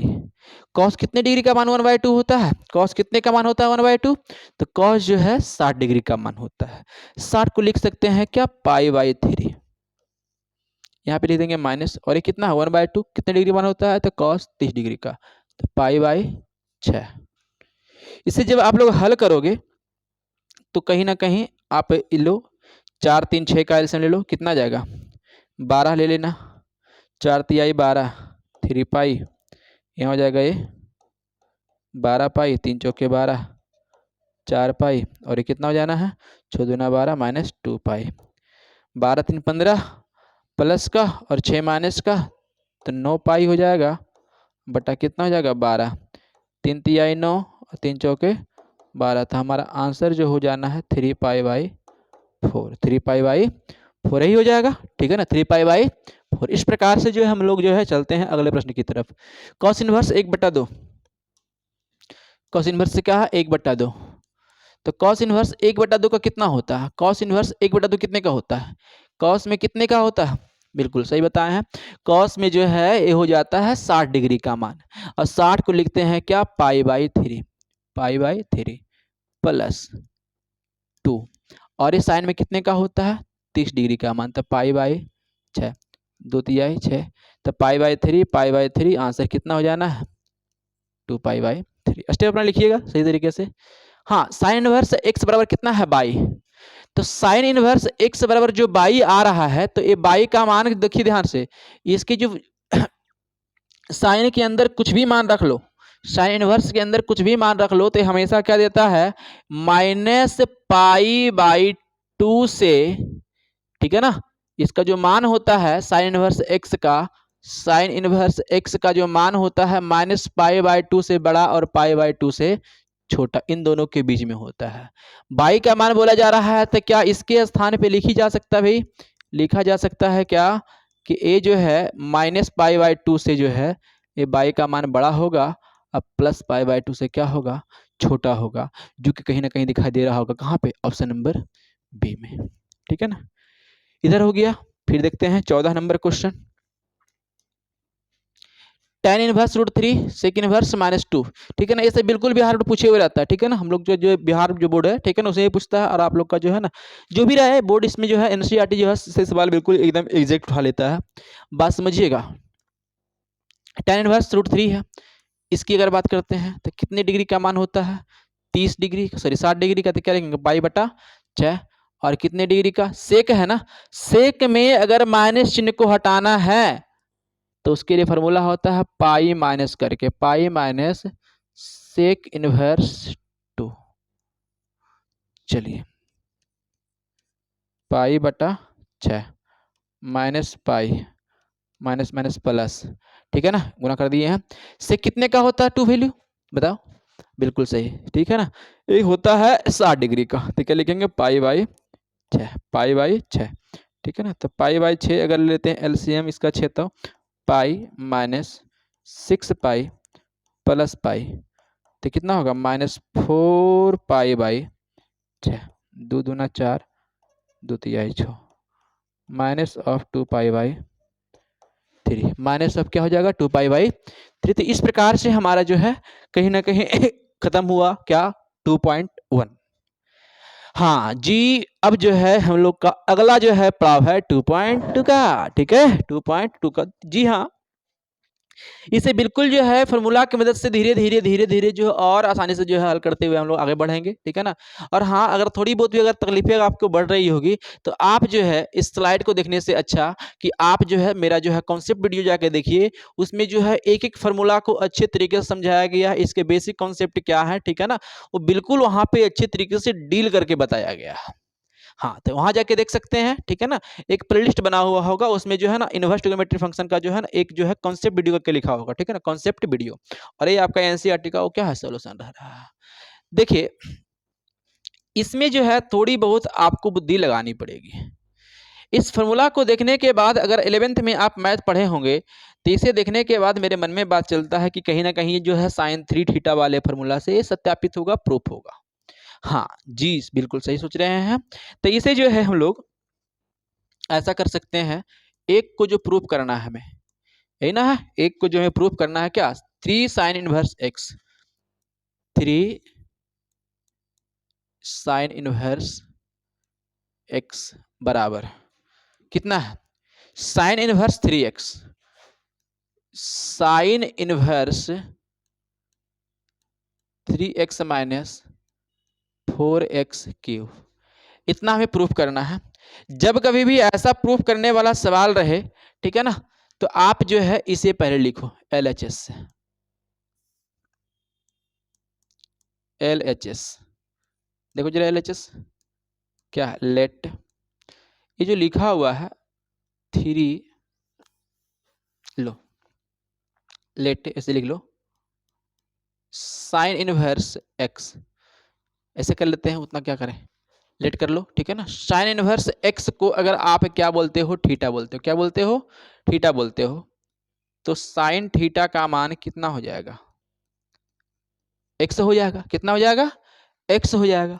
कॉस कितने डिग्री का मान 1/2 होता है, कॉस कितने का मान होता है 1/2, तो कॉस जो है 60 डिग्री का मान होता है। 60 को लिख सकते हैं क्या, π/3। यहाँ पे लिख देंगे माइनस, और ये कितना है 1/2, कितने डिग्री मान होता है, तो कॉस 30 डिग्री का, तो π/6। इसे जब आप लोग हल करोगे तो कहीं ना कहीं आप लो 4 3 6 का एलसीएम ले लो, कितना जाएगा 12 ले लेना, 4 तिहाई 12, 3 पाई, यहाँ हो जाएगा ये 12 पाई, 3 चौके 12, 4 पाई, और ये कितना हो जाना है 6 दूना 12 माइनस 2 पाई। 12 3 15 प्लस का और 6 माइनस का, तो 9 पाई हो जाएगा, बटा कितना हो जाएगा 12, 3 तिहाई 9 और 3 चौके 12। तो हमारा आंसर जो हो जाना है 3π/4, 3π/4 ही हो जाएगा, ठीक है ना, 3π/4। इस प्रकार से जो है हम लोग जो है चलते हैं अगले प्रश्न की तरफ। कॉस इनवर्स 1/2, कॉस इनवर्स से क्या है 1/2, तो कॉस इनवर्स 1/2 का कितना होता है, कॉस इनवर्स 1/2 कितने का होता है, कॉस में कितने का होता है, बिल्कुल सही बताए हैं, कॉस में जो है ये हो जाता है 60 डिग्री का मान, और 60 को लिखते हैं क्या π/3, π/3 प्लस 2, और इस साइन में कितने का होता है 30 डिग्री का मान, तो π/6, 2 तिहाई 6, तो π/3 आंसर कितना हो जाना है 2π/3। स्टेप अपना लिखिएगा सही तरीके से। हाँ, साइन इनवर्स x बराबर कितना है बाई, तो साइन इनवर्स x बराबर जो बाई आ रहा है, तो ये बाई का मान देखिए ध्यान से, इसके जो साइन के अंदर कुछ भी मान रख लो, साइन इनवर्स के अंदर कुछ भी मान रख लो, तो हमेशा क्या देता है -π/2 से, ठीक है ना। इसका जो मान होता है साइन इनवर्स x का, साइन इनवर्स x का जो मान होता है -π/2 से बड़ा और π/2 से छोटा, इन दोनों के बीच में होता है। बाई का मान बोला जा रहा है, तो क्या इसके स्थान पे लिखी जा सकता है भाई, लिखा जा सकता है क्या कि a जो है -π/2 से जो है ये बाई का मान बड़ा होगा, अब +π/2 से क्या होगा छोटा होगा, जो कि कहीं ना कहीं दिखाई दे रहा होगा कहाँ पे, ऑप्शन नंबर बी में, ठीक है ना। इधर हो गया, फिर देखते हैं 14 number question. tan inverse √3 sec inverse -2, ठीक है ना, ये बिल्कुल बिहार बोर्ड पूछे हुए रहता है, ठीक है ना, हम लोग जो बिहार जो बोर्ड है, ठीक है ना, उसे पूछता है, और आप लोग का जो है ना जो भी रहा है बोर्ड, इसमें जो है एनसीईआरटी जो है से सवाल बिल्कुल एकदम एग्जैक्ट उठा लेता है। बात समझिएगा, tan इनवर्स √3 है, इसकी अगर बात करते हैं तो कितने डिग्री का मान होता है 30 डिग्री, सॉरी 60 डिग्री का, तो क्या लिखेंगे π/6, और कितने डिग्री का सेक है ना, सेक में अगर माइनस चिन्ह को हटाना है तो उसके लिए फॉर्मूला होता है पाई माइनस करके, पाई माइनस सेक इनवर्स 2, चलिए π/6 minus pi minus minus plus, ठीक है ना, गुना कर दिए हैं। सेक कितने का होता है 2 वैल्यू बताओ, बिल्कुल सही, ठीक है ना, ये होता है 60 डिग्री का, तो क्या लिखेंगे π/6, π/6, ठीक है ना। तो π/6 अगर लेते हैं एलसीएम इसका 6, तो पाई -6 पाई प्लस पाई, तो कितना होगा -4 π/6, 2 दूना 4, 2 तिहाई 6, -2 π/3, माइनस ऑफ क्या हो जाएगा 2 π/3। तो इस प्रकार से हमारा जो है कहीं ना कहीं खत्म हुआ क्या 2.1। हाँ जी, अब जो है हम लोग का अगला जो है पड़ाव है 2.2 का, ठीक है 2.2 का, जी हाँ, इसे बिल्कुल जो है फॉर्मूला की मदद से धीरे धीरे धीरे धीरे जो है और आसानी से जो है हल करते हुए हम लोग आगे बढ़ेंगे, ठीक है ना। और हाँ, अगर थोड़ी बहुत भी अगर तकलीफें आपको बढ़ रही होगी तो आप जो है इस स्लाइड को देखने से अच्छा कि आप जो है मेरा जो है कॉन्सेप्ट वीडियो जाके देखिए, उसमें जो है एक एक फार्मूला को अच्छे तरीके से समझाया गया है, इसके बेसिक कॉन्सेप्ट क्या है, ठीक है ना, वो बिल्कुल वहाँ पे अच्छे तरीके से डील करके बताया गया है। हाँ, तो वहां जाके देख सकते हैं, ठीक है ना। एक प्लेलिस्ट बना हुआ होगा, उसमें जो है ना इनवर्स ट्रिग्नोमेट्री फंक्शन का जो है ना एक जो है कॉन्सेप्ट वीडियो करके लिखा होगा, ठीक है ना, कॉन्सेप्ट वीडियो। और ये आपका एनसीईआरटी का वो क्या है, सोल्यूशन रह रहा है। देखिए इसमें जो है थोड़ी बहुत आपको बुद्धि लगानी पड़ेगी। इस फॉर्मूला को देखने के बाद अगर 11th में आप मैथ पढ़े होंगे तो इसे देखने के बाद मेरे मन में बात चलता है कि कहीं ना कहीं जो है साइन 3 थीटा वाले फॉर्मूला से ये सत्यापित होगा, प्रूफ होगा। हाँ जी, बिल्कुल सही सोच रहे हैं। तो इसे जो है हम लोग ऐसा कर सकते हैं, एक को जो प्रूफ करना है हमें, यही ना है, एक को जो है प्रूफ करना है क्या, 3 sine inverse x, 3 sine inverse x बराबर कितना है, sine inverse 3x, sine inverse 3x minus 4x cube, इतना हमें प्रूफ करना है। जब कभी भी ऐसा प्रूफ करने वाला सवाल रहे, ठीक है ना, तो आप जो है इसे पहले लिखो LHS से, LHS देखो जरा LHS क्या है, लेट, ये जो लिखा हुआ है 3 लो, लेट ऐसे लिख लो, साइन इनवर्स x, ऐसे कर लेते हैं, उतना क्या करें, लेट कर लो, ठीक है ना। साइन इनवर्स x को अगर आप क्या बोलते हो, थीटा बोलते हो, क्या बोलते हो, थीटा बोलते हो, तो साइन थीटा का मान कितना हो जाएगा, x हो जाएगा, कितना हो जाएगा, x हो जाएगा,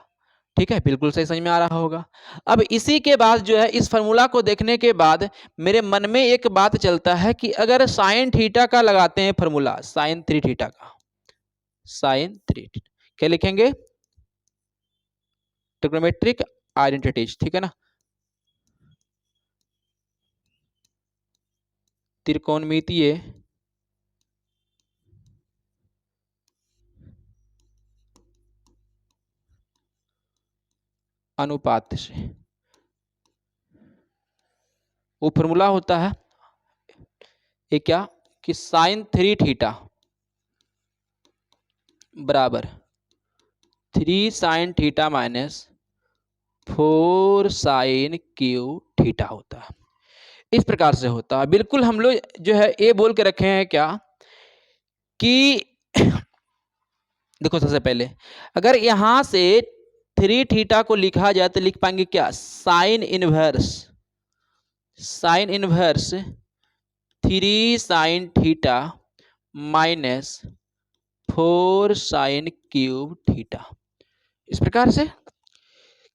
ठीक है, बिल्कुल सही समझ में आ रहा होगा। अब इसी के बाद जो है इस फॉर्मूला को देखने के बाद मेरे मन में एक बात चलता है कि अगर साइन थीटा का लगाते हैं फॉर्मूला, साइन 3 थीटा का, साइन 3 क्या लिखेंगे, ट्रिग्नोमेट्रिक आइडेंटिटीज, ठीक है ना, त्रिकोणमितीय अनुपात से, वो फॉर्मूला होता है ये क्या, कि साइन 3 थीटा बराबर 3 sine theta minus 4 sine cube theta होता है। इस प्रकार से होता है, बिल्कुल हम लोग जो है ये बोल के रखे हैं क्या कि देखो सबसे पहले अगर यहां से 3 थीटा को लिखा जाए तो लिख पाएंगे क्या, sine inverse, sine inverse 3 sine theta minus 4 sine cube theta. इस प्रकार से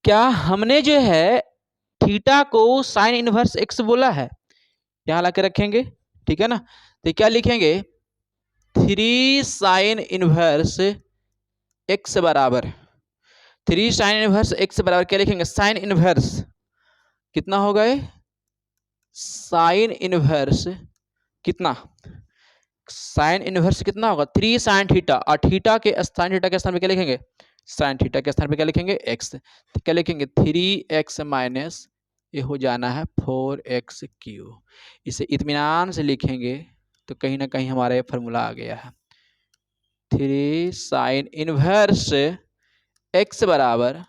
क्या हमने जो है थीटा को साइन इनवर्स एक्स बोला है, यहां लाके रखेंगे, ठीक है ना, तो क्या लिखेंगे 3 साइन इनवर्स एक्स बराबर 3 साइन इनवर्स एक्स बराबर क्या लिखेंगे, साइन इनवर्स कितना होगा ये, साइन इनवर्स कितना, साइन इनवर्स कितना होगा 3 साइन थीटा, और थीटा के स्थान, थीटा के स्थान पे क्या लिखेंगे, साइन थीटा के स्थान पे क्या लिखेंगे एक्स, तो क्या लिखेंगे 3x माइनस ये हो जाना है 4x क्यू। इसे इत्मीनान से लिखेंगे तो कहीं ना कहीं हमारा ये फॉर्मूला आ गया है, 3 साइन इनवर्स x बराबर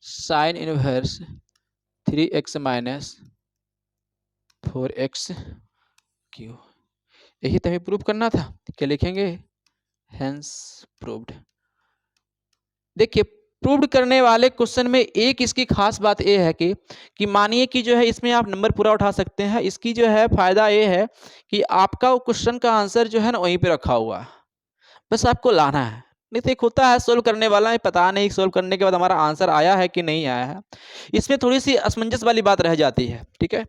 sine inverse 3x minus 4x Q. यही तो हमें प्रूव करना था, क्या लिखेंगे, हेंस प्रूव्ड। देखिए प्रूव्ड करने वाले क्वेश्चन में एक इसकी खास बात यह है कि मानिए कि जो है इसमें आप नंबर पूरा उठा सकते हैं, इसकी जो है फायदा ये है कि आपका वो क्वेश्चन का आंसर जो है ना वहीं पे रखा हुआ है, बस आपको लाना है। नहीं तो एक होता है सोल्व करने वाला है, पता नहीं सोल्व करने के बाद हमारा आंसर आया है कि नहीं आया है, इसमें थोड़ी सी असमंजस वाली बात रह जाती है, ठीक है।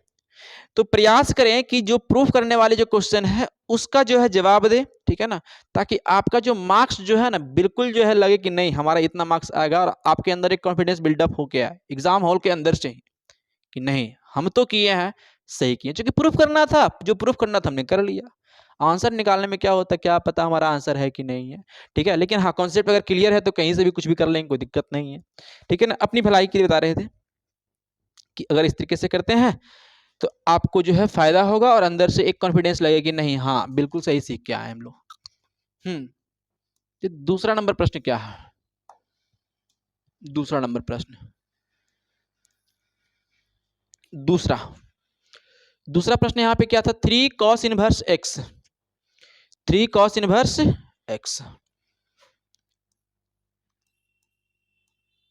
तो प्रयास करें कि जो प्रूफ करने वाले जो क्वेश्चन है उसका जो है जवाब दे, ठीक है ना, ताकि आपका जो मार्क्स जो है ना बिल्कुल जो है लगे कि नहीं हमारा इतना मार्क्स आएगा, और आपके अंदर एक कॉन्फिडेंस बिल्डअप हो गया है एग्जाम हॉल के अंदर से ही कि नहीं हम तो किए हैं, सही किए, क्योंकि प्रूफ करना था, जो प्रूफ करना था हमने कर लिया। आंसर निकालने में क्या होता है, क्या पता हमारा आंसर है कि नहीं है, ठीक है, लेकिन हाँ कॉन्सेप्ट अगर क्लियर है तो कहीं से भी कुछ भी कर लेंगे, कोई दिक्कत नहीं है, ठीक है ना। अपनी भलाई के लिए बता रहे थे कि अगर इस तरीके से करते हैं तो आपको जो है फायदा होगा और अंदर से एक कॉन्फिडेंस लगेगा कि नहीं हाँ बिल्कुल सही सीख के आए हम लोग। दूसरा नंबर प्रश्न क्या है, दूसरा नंबर प्रश्न, दूसरा दूसरा प्रश्न यहाँ पे क्या था, 3 cos inverse x, 3 cos inverse x,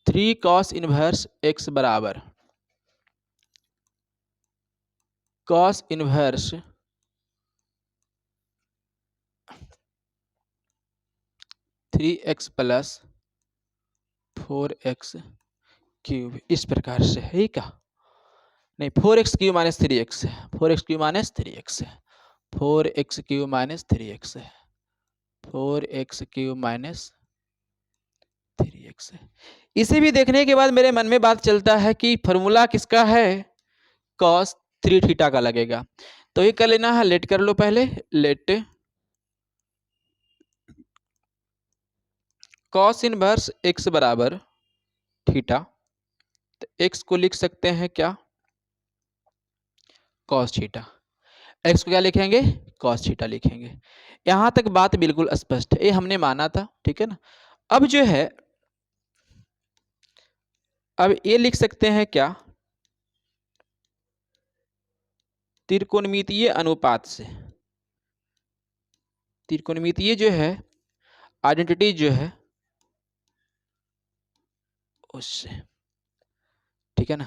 3 cos inverse x बराबर cos inverse 3x plus 4x cube, इस प्रकार से है क्या, नहीं 4x क्यूब माइनस 3x है, 4x क्यूब माइनस 3x है, 4x क्यूब माइनस 3x है, 4x क्यूब माइनस 3x है। इसे भी देखने के बाद मेरे मन में बात चलता है कि फॉर्मूला किसका है, cos 3 थीटा का लगेगा। तो ये कर लेना है, लेट कर लो पहले, लेट cos इनवर्स x बराबर थीटा, तो x को लिख सकते हैं क्या, cos थीटा, x को क्या लिखेंगे, cos थीटा लिखेंगे। यहां तक बात बिल्कुल स्पष्ट है, ये हमने माना था, ठीक है ना। अब जो है, अब ये लिख सकते हैं क्या, त्रिकोणमितीय अनुपात से, त्रिकोणमितीय जो है आइडेंटिटी जो है उससे, ठीक है ना।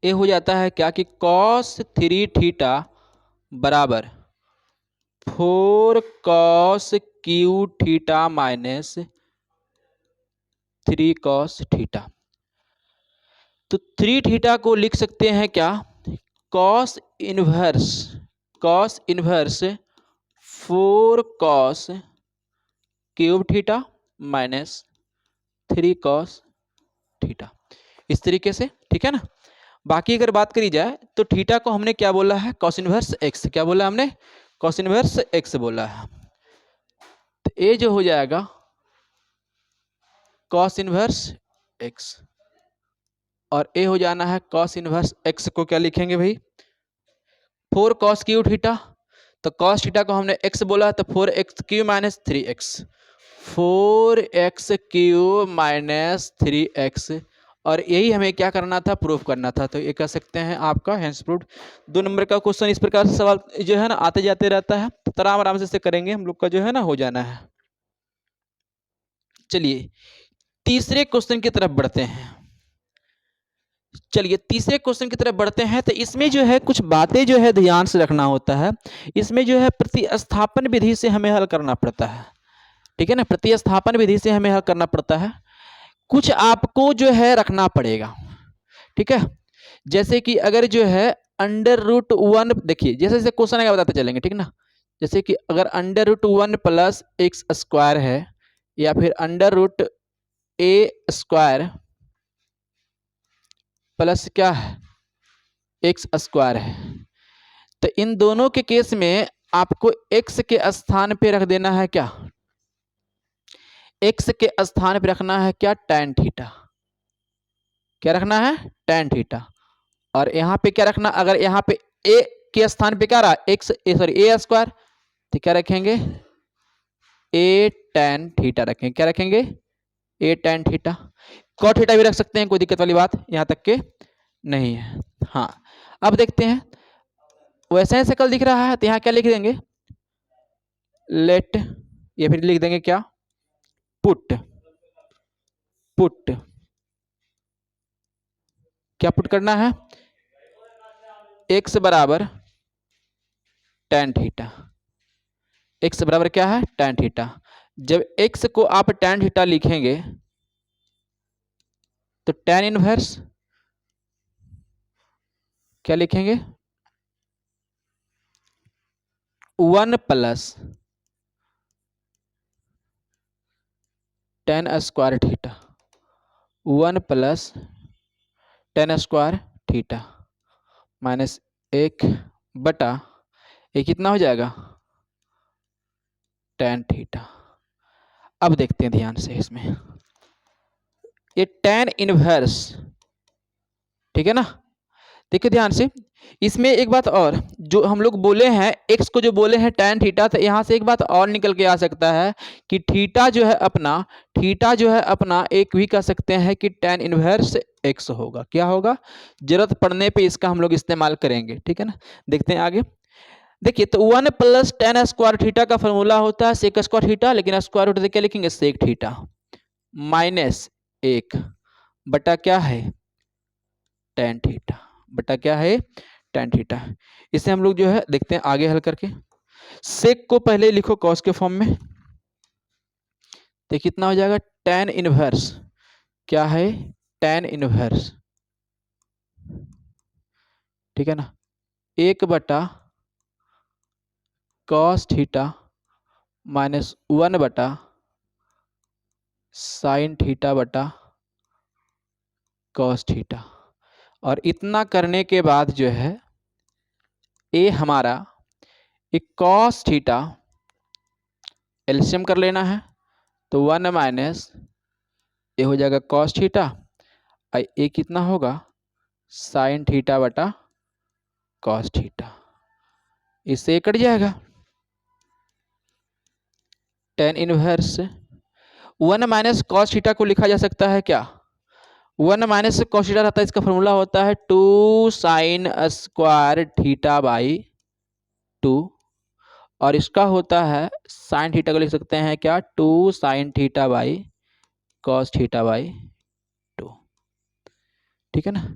ये हो जाता है क्या कि cos 3 थीटा बराबर 4 cos Q theta minus 3 cos theta. तो 3 थीटा को लिख सकते हैं क्या, cos inverse 4 cos cube theta minus 3 cos theta, इस तरीके से, ठीक है ना। बाकी अगर बात करी जाए तो थीटा को हमने क्या बोला है, cos इनवर्स x, क्या बोला हमने, cos इनवर्स x बोला है। तो ये जो हो जाएगा cos इनवर्स x, और ए हो जाना है cos इनवर्स x को क्या लिखेंगे भाई, 4 cos क्यू थीटा, तो cos थीटा को हमने x बोला, तो 4x Q minus 3x, 4x Q minus 3x, और यही हमें क्या करना था, प्रूफ करना था। तो ये कह सकते हैं आपका हेंस प्रूव्ड। 2 नंबर का क्वेश्चन इस प्रकार से सवाल जो है ना आते जाते रहता है, तो आराम आराम से करेंगे हम लोग का जो है ना हो जाना है। चलिए तीसरे क्वेश्चन की तरफ बढ़ते हैं, चलिए तीसरे क्वेश्चन की तरफ बढ़ते हैं। तो इसमें जो है कुछ बातें जो है ध्यान से रखना होता है, इसमें जो है प्रतिस्थापन विधि से हमें हल करना पड़ता है, ठीक है ना, प्रतिस्थापन विधि से हमें हल करना पड़ता है। कुछ आपको जो है रखना पड़ेगा, ठीक है। जैसे कि अगर जो है √1, देखिए जैसे जैसे क्वेश्चन आएगा बताते चलेंगे, ठीक ना। जैसे कि अगर √1 प्लस एक्स स्क्वायर है, या फिर √a² प्लस क्या है, एक्स स्क्वायर है, तो इन दोनों के केस में आपको x के स्थान पे रख देना है क्या, x के स्थान पे रखना है क्या, tan थीटा, क्या रखना है, tan थीटा। और यहाँ पे क्या रखना, अगर यहाँ पे a के स्थान पे क्या रहा, a², तो क्या रखेंगे, a tan थीटा रखेंगे, क्या रखेंगे, a tan theta. cot theta भी रख सकते हैं, कोई दिक्कत वाली बात यहाँ तक के नहीं है। हाँ अब देखते हैं, वैसे ही कल दिख रहा है, तो यहाँ क्या लिख देंगे, लेट, या फिर लिख देंगे क्या, पुट, पुट, क्या पुट करना है, x बराबर tan थीटा, x बराबर क्या है, tan थीटा। जब x को आप tan थीटा लिखेंगे तो tan इनवर्स क्या लिखेंगे, 1 plus tan square theta, 1 plus tan square theta minus 1 बटा ये कितना हो जाएगा, tan थीटा। अब देखते हैं ध्यान से इसमें, ये tan इनवर्स, ठीक है ना, देखिए ध्यान से, इसमें एक बात और, जो हम लोग बोले हैं x को जो बोले हैं tan थीटा, तो यहाँ से एक बात और निकल के आ सकता है कि थीटा जो है अपना एक भी कह सकते हैं कि tan इनवर्स x होगा। क्या होगा? जरूरत पड़ने पे इसका हम लोग इस्तेमाल करेंगे। ठीक है ना, देखते हैं आगे। देखिए तो 1 प्लस टेन स्क्वायर थीटा का फॉर्मूला होता है सेक स्क्वायर थीटा, लेकिन स्क्वायर रूट क्या लिखेंगे? सेक थीटा माइनस 1 बटा क्या है? टेन थीटा बटा क्या है? Tan theta. इसे हम लोग जो है देखते हैं आगे हल करके। सेक को पहले लिखो कॉस के फॉर्म में, तो कितना हो जाएगा? टेन इनवर्स क्या है? टेन इनवर्स, ठीक है ना, 1 बटा कॉस थीटा माइनस 1 बटा साइन थीटा बटा कॉस थीटा। और इतना करने के बाद जो है ए हमारा एक कॉस थीटा एलसीएम कर लेना है, तो 1 माइनस ए हो जाएगा कॉस थीटा, और ए कितना होगा? साइन थीटा बटा कॉस थीटा। इससे कट जाएगा। Tan inverse 1 minus cos theta को लिखा जा सकता है क्या? 1 माइनस कॉस थीटा रहता है, इसका फॉर्मूला होता है 2 साइन स्क्वायर थीटा बाई 2, और इसका होता है साइन थीटा को लिख सकते हैं क्या? 2 sine theta by cos theta by 2। ठीक है ना।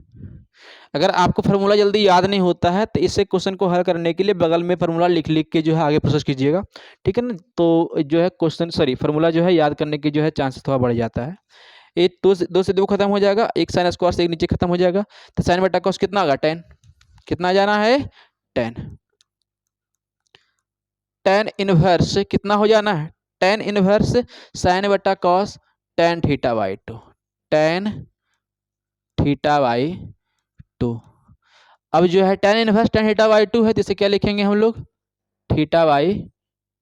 अगर आपको फार्मूला जल्दी याद नहीं होता है तो इसे क्वेश्चन को हल करने के लिए बगल में फार्मूला लिख लिख के जो है आगे प्रोसेस कीजिएगा। ठीक है ना, तो जो है क्वेश्चन फार्मूला जो है याद करने की जो है चांस थोड़ा बढ़ जाता है। ये दो से दो खत्म हो जाएगा, एक साइन स्क्वायर से एक नीचे खत्म हो जाएगा, तो साइन बटा कॉस कितना होगा? 10। कितना जाना है? 10। टेन इनवर्स कितना हो जाना है? टेन इनवर्स साइन बटा cos tan theta by 2, tan theta by 2। अब जो है tan inverse tan theta by 2 है, तो इसे क्या लिखेंगे हम लोग? Theta by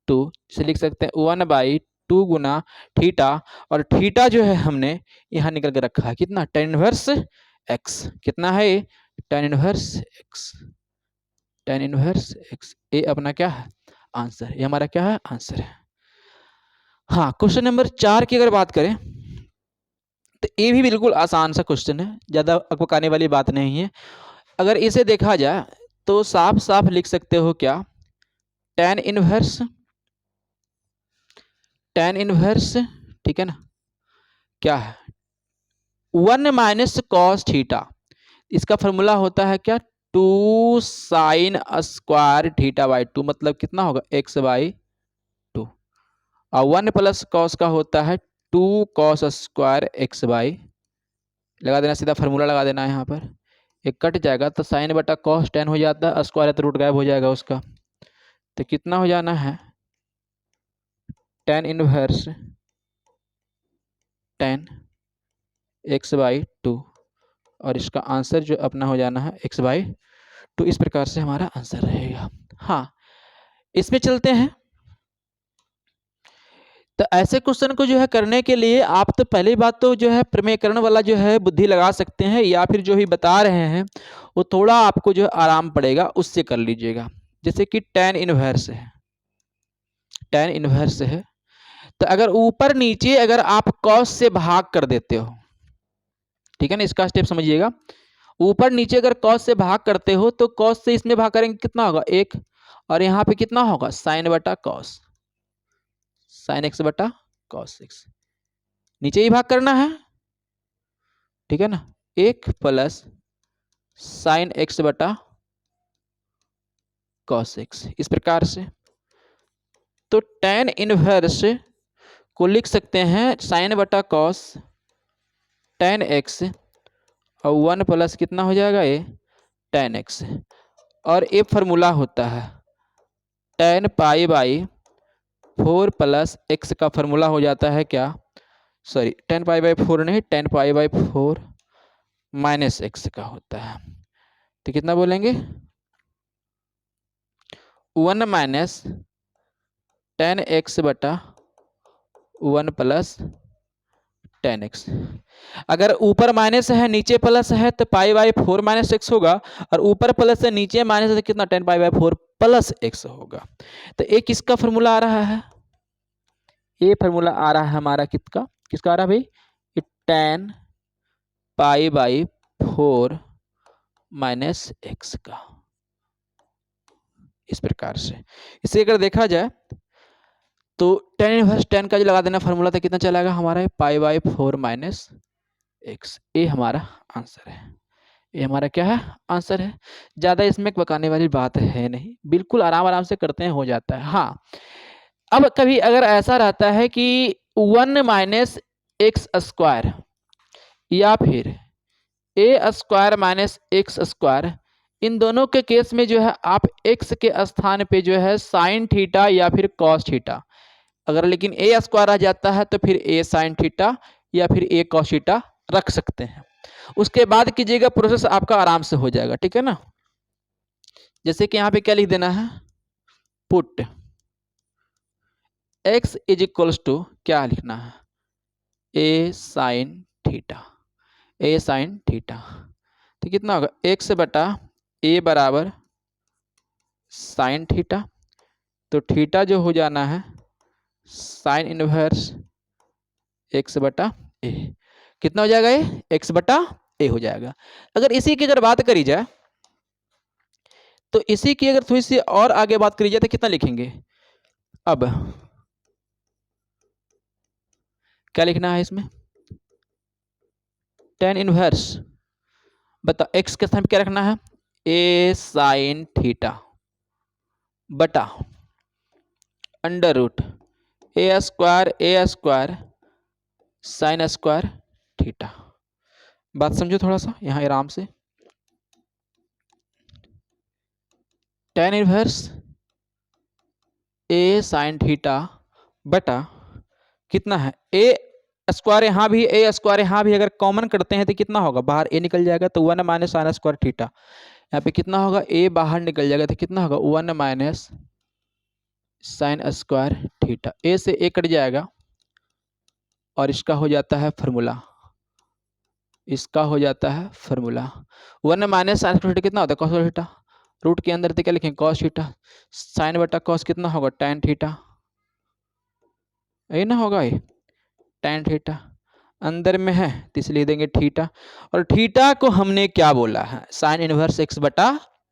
2। इसे लिख सकते हैं 1 बाई 2 गुना थीटा, और थीटा जो है हमने यहाँ निकल के रखा है कितना? Tan inverse x. कितना है? Tan inverse x, tan inverse x. ये अपना क्या है? आंसर। ये हमारा क्या है? आंसर है। हाँ, क्वेश्चन नंबर 4 की अगर बात करें तो ये भी बिल्कुल आसान सा क्वेश्चन है, ज़्यादा अकबकाने वाली बात नहीं है। अगर इसे देखा जाए तो साफ साफ लिख सकते हो क्या? टेन इनवर्स ठीक है ना, क्या है? 1 माइनस कॉस थीटा, इसका फॉर्मूला होता है क्या? 2 साइन स्क्वायर थीटा बाई 2, मतलब कितना होगा? X by 2। और 1 प्लस कॉस का होता है 2 कॉस स्क्वायर एक्स बाई, लगा देना, सीधा फार्मूला लगा देना है यहाँ पर। एक कट जाएगा तो साइन बटा कॉस 10 हो जाता है, स्क्वायर है तो रूट गायब हो जाएगा उसका, तो कितना हो जाना है? टेन इनवर्स 10 एक्स बाई 2, और इसका आंसर जो अपना हो जाना है एक्स बाई 2। इस प्रकार से हमारा आंसर रहेगा। हाँ, इसमें चलते हैं। तो ऐसे क्वेश्चन को जो है करने के लिए आप तो पहली बात तो जो है प्रमेयकरण वाला जो है बुद्धि लगा सकते हैं, या फिर जो ही बता रहे हैं वो थोड़ा आपको जो है आराम पड़ेगा उससे कर लीजिएगा। जैसे कि टेन इनवर्स है, टेन इनवर्स है, तो अगर ऊपर नीचे अगर आप कॉस से भाग कर देते हो, ठीक है ना, इसका स्टेप समझिएगा। ऊपर नीचे अगर कॉस से भाग करते हो तो कॉस से इसमें भाग करेंगे कितना होगा? 1, और यहाँ पे कितना होगा? साइन बटा कॉस, साइन एक्स बटा कॉस एक्स। नीचे ही भाग करना है, ठीक है ना, 1 प्लस साइन एक्स बटा कॉस एक्स, इस प्रकार से। तो टेन इनवर्स को लिख सकते हैं साइन बटा कॉस टेन एक्स, और 1 प्लस कितना हो जाएगा? ये टेन एक्स, और ये फार्मूला होता है ten pi by 4 plus x का फार्मूला हो जाता है क्या? सॉरी, 10 पाई बाई 4 नहीं, 10 पाई बाई 4 माइनस एक्स का होता है। तो कितना बोलेंगे? 1 माइनस 10 एक्स बटा 1 प्लस 10x। अगर ऊपर माइनस है नीचे प्लस है तो पाई बाई 4 माइनस एक्स होगा, और ऊपर प्लस है नीचे माइनस है तो कितना 10 पाई बाई 4 प्लस एक्स होगा। तो एक किसका फॉर्मूला आ रहा है, ये फॉर्मूला आ रहा है हमारा किसका किसका आ रहा है भाई, 10 पाई बाई 4 माइनस एक्स का। इस प्रकार से इसे अगर देखा जाए तो tan इनवर्स 10 का जो लगा देना फॉर्मूला था कितना चला गया हमारा, पाई बाई 4 माइनस एक्स। ये हमारा आंसर है, ये हमारा क्या है आंसर है। ज़्यादा इसमें बताने वाली बात है नहीं, बिल्कुल आराम आराम से करते हैं हो जाता है। हाँ, अब कभी अगर ऐसा रहता है कि 1 माइनस एक्स स्क्वायर या फिर ए स्क्वायर माइनस एक्स स्क्वायर, इन दोनों के केस में जो है आप एक्स के स्थान पे जो है साइन थीटा या फिर कॉस थीटा, अगर लेकिन ए स्क्वायर आ जाता है तो फिर ए साइन थीटा या फिर ए कॉस थीटा रख सकते हैं। उसके बाद कीजिएगा प्रोसेस आपका आराम से हो जाएगा, ठीक है ना। जैसे कि यहाँ पे क्या लिख देना है, put x is equals to क्या लिखना है, a sine theta, a sine theta. तो कितना होगा x बटा ए बराबर साइन थीटा, तो थीटा जो हो जाना है साइन इनवर्स x बटा ए, कितना हो जाएगा ये x बटा ए हो जाएगा। अगर इसी की अगर बात करी जाए तो इसी की अगर थोड़ी सी और आगे बात करी जाए तो कितना लिखेंगे, अब क्या लिखना है इसमें, tan इनवर्स बता x के स्थान पे क्या रखना है, ए साइन थीटा बटा अंडर रूट ए स्क्वायर साइन स्क्वायर थीटा। बात समझो थोड़ा सा यहाँ आराम से, tan इनवर्स ए साइन थीटा बटा कितना है ए स्क्वायर, यहाँ भी ए स्क्वायर यहाँ भी अगर कॉमन करते हैं तो कितना होगा, बाहर ए निकल जाएगा तो 1 माइनस साइन स्क्वायर थीटा, यहाँ पे कितना होगा ए बाहर निकल जाएगा तो कितना होगा 1 माइनस साइन स्क्वायर थीटा, ए से ए कट जाएगा और इसका हो जाता है फॉर्मूला, इसका हो जाता है formula 1 minus sine square theta कितना होता है कॉस थीटा, रूट के अंदर तो क्या लिखेंगे कॉस थीटा, साइन बटा कॉस कितना होगा टैन थीटा, यही ना होगा ये टैन थीटा, अंदर में है तो इसलिए देंगे थीटा, और थीटा को हमने क्या बोला है साइन इनवर्स एक्स बटा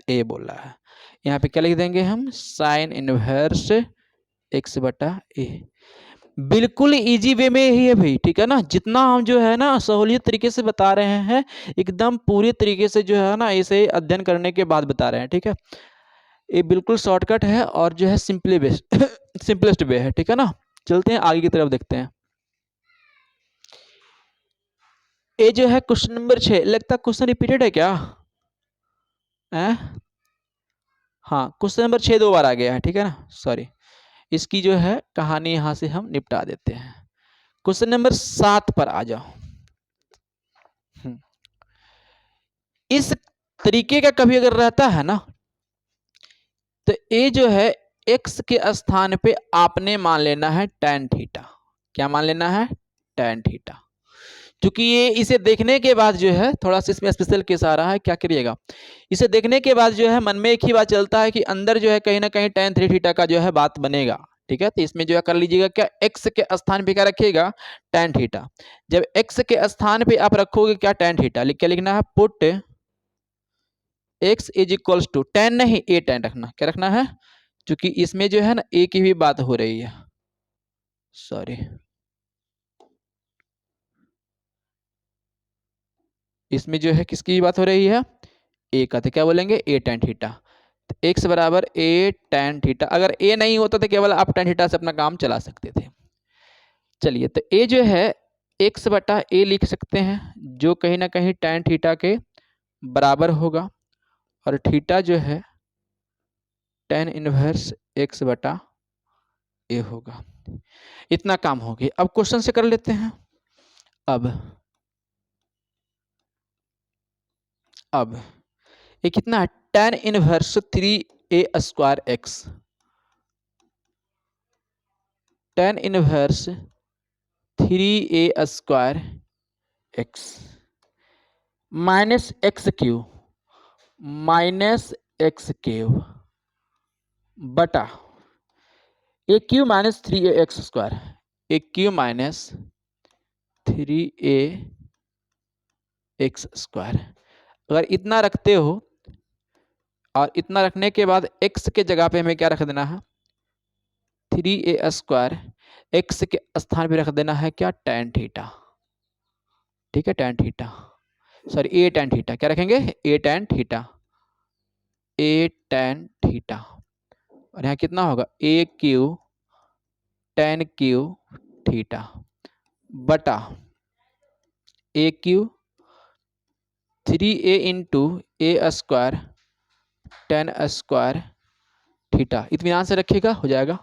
ए बोला है, यहाँ पे क्या लिख देंगे हम साइन इनवर्स एक्स बटा ए। बिल्कुल इजी वे में ही है भाई, ठीक है ना, जितना हम जो है ना सहूलियत तरीके से बता रहे हैं एकदम पूरी तरीके से जो है ना इसे अध्ययन करने के बाद बता रहे हैं, ठीक है। ये बिल्कुल शॉर्टकट है और जो है सिंपली बेस्ट सिंपलेस्ट वे है, ठीक है ना। चलते हैं आगे की तरफ देखते हैं। ये जो है क्वेश्चन नंबर 6, लगता है क्वेश्चन रिपीटेड है क्या हाँ, क्वेश्चन नंबर 6 2 बार आ गया है, ठीक है ना, सॉरी, इसकी जो है कहानी यहां से हम निपटा देते हैं। क्वेश्चन नंबर 7 पर आ जाओ। इस तरीके का कभी अगर रहता है ना तो ये जो है x के स्थान पे आपने मान लेना है tan थीटा, क्या मान लेना है tan थीटा, क्योंकि ये इसे देखने के बाद जो है थोड़ा सा इसमें स्पेशल केस आ रहा है, क्या करिएगा इसे देखने के बाद जो है मन में एक ही बात चलता है कि अंदर जो है कहीं ना कहीं tan 3 थीटा का जो है बात बनेगा, ठीक है। तो इसमें जो है कर लीजिएगा क्या x के स्थान पे क्या रखिएगा tan थीटा, जब x के स्थान पे आप रखोगे क्या tan थीटा, क्या लिखना है put x is equals to tan नहीं a tan रखना, क्या रखना है, क्योंकि इसमें जो है ना a की भी बात हो रही है, सॉरी इसमें जो है किसकी बात हो रही है ए का, तो क्या बोलेंगे ए टैन थीटा, तो एक्स बराबर ए टैन थीटा, अगर ए नहीं होता तो केवल आप टैन थीटा से अपना काम चला सकते थे। चलिए तो ए जो है एक्स बटा ए लिख सकते हैं जो कहीं ना कहीं टैन थीटा के बराबर होगा, और थीटा जो है टैन इनवर्स एक्स बटा ए होगा। इतना काम हो गया, अब क्वेश्चन से कर लेते हैं। अब ये कितना है tan inverse 3a square x, tan inverse 3a² x minus x cube बटा ए क्यू माइनस 3ax², ए क्यू माइनस 3ax²। अगर इतना रखते हो और इतना रखने के बाद x के जगह पे हमें क्या रख देना है, 3a²। x के स्थान पे रख देना है क्या, tan थीटा। ठीक है, tan theta, sorry a tan theta. क्या रखेंगे, a tan theta, a tan theta. और यहाँ कितना होगा, a cube tan cube theta बटा a cube 3a into a² tan² theta. इत्मीनान से रखिएगा, हो जाएगा।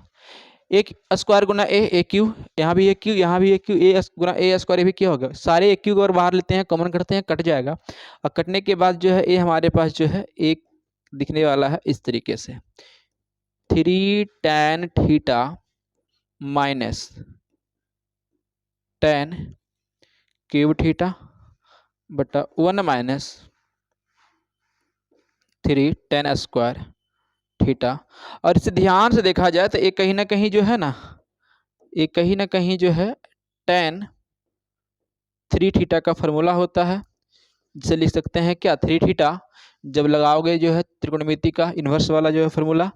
एक स्क्वायर गुना ए क्यू, यहाँ भी ए क्यू, यहाँ भी ए क्यू, ए गुना a², ये भी क्या होगा, सारे ए क्यू को अगर बाहर लेते हैं, कॉमन करते हैं, कट जाएगा। और कटने के बाद जो है ए हमारे पास जो है एक दिखने वाला है इस तरीके से, 3 tan theta minus tan cube theta बटा 1 माइनस 3 tan² थीटा। और इसे ध्यान से देखा जाए तो एक कहीं ना कहीं जो है ना, एक कहीं ना कहीं जो है tan 3 थीटा का फॉर्मूला होता है, जिसे लिख सकते हैं क्या, 3 थीटा जब लगाओगे जो है त्रिकोणमिति का इन्वर्स वाला जो है फॉर्मूला।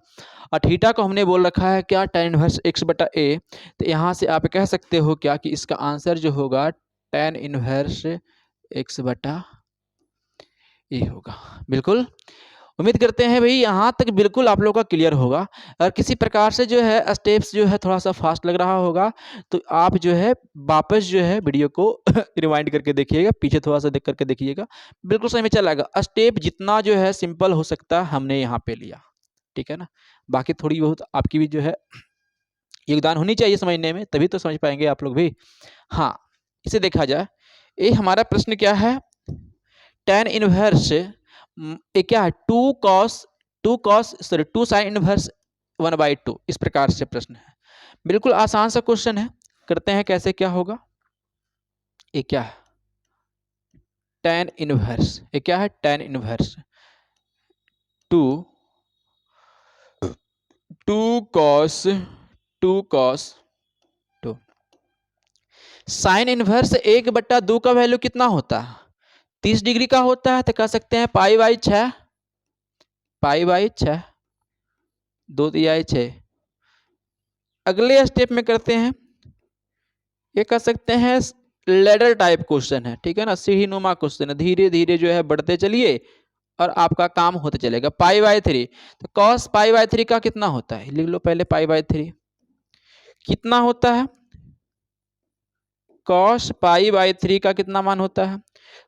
और थीटा को हमने बोल रखा है क्या, tan इनवर्स x बटा a। तो यहाँ से आप कह सकते हो क्या कि इसका आंसर जो होगा tan इनवर्स x बटा a होगा। बिल्कुल, उम्मीद करते हैं भाई यहाँ तक बिल्कुल आप लोगों का क्लियर होगा। अगर किसी प्रकार से जो है स्टेप्स जो है थोड़ा सा फास्ट लग रहा होगा तो आप जो है वापस जो है वीडियो को रिवाइंड करके देखिएगा, पीछे थोड़ा सा देख करके देखिएगा, बिल्कुल समझ में चलेगा। स्टेप जितना जो है सिंपल हो सकता है हमने यहाँ पे लिया, ठीक है ना। बाकी थोड़ी बहुत आपकी भी जो है योगदान होनी चाहिए समझने में, तभी तो समझ पाएंगे आप लोग भी। हाँ, इसे देखा जाए, ये हमारा प्रश्न क्या है, tan इनवर्स ये क्या है, 2 साइन इनवर्स 1/2, इस प्रकार से प्रश्न है। बिल्कुल आसान सा क्वेश्चन है, करते हैं कैसे क्या होगा। ये क्या है, tan इनवर्स, ये क्या है, tan inverse 2 cos 2 sign inverse 1/2 का वैल्यू कितना होता है, 30 डिग्री का होता है। तो कह सकते हैं π/6, π/6, 2×6। अगले स्टेप में करते हैं, ये कह सकते हैं लेडर टाइप क्वेश्चन है, ठीक है ना, सीढ़ी नुमा क्वेश्चन है, धीरे धीरे जो है बढ़ते चलिए और आपका काम होते चलेगा। π/3, तो cos π/3 का कितना होता है, लिख लो पहले, π/3 कितना होता है, cos π/3 का कितना मान होता है,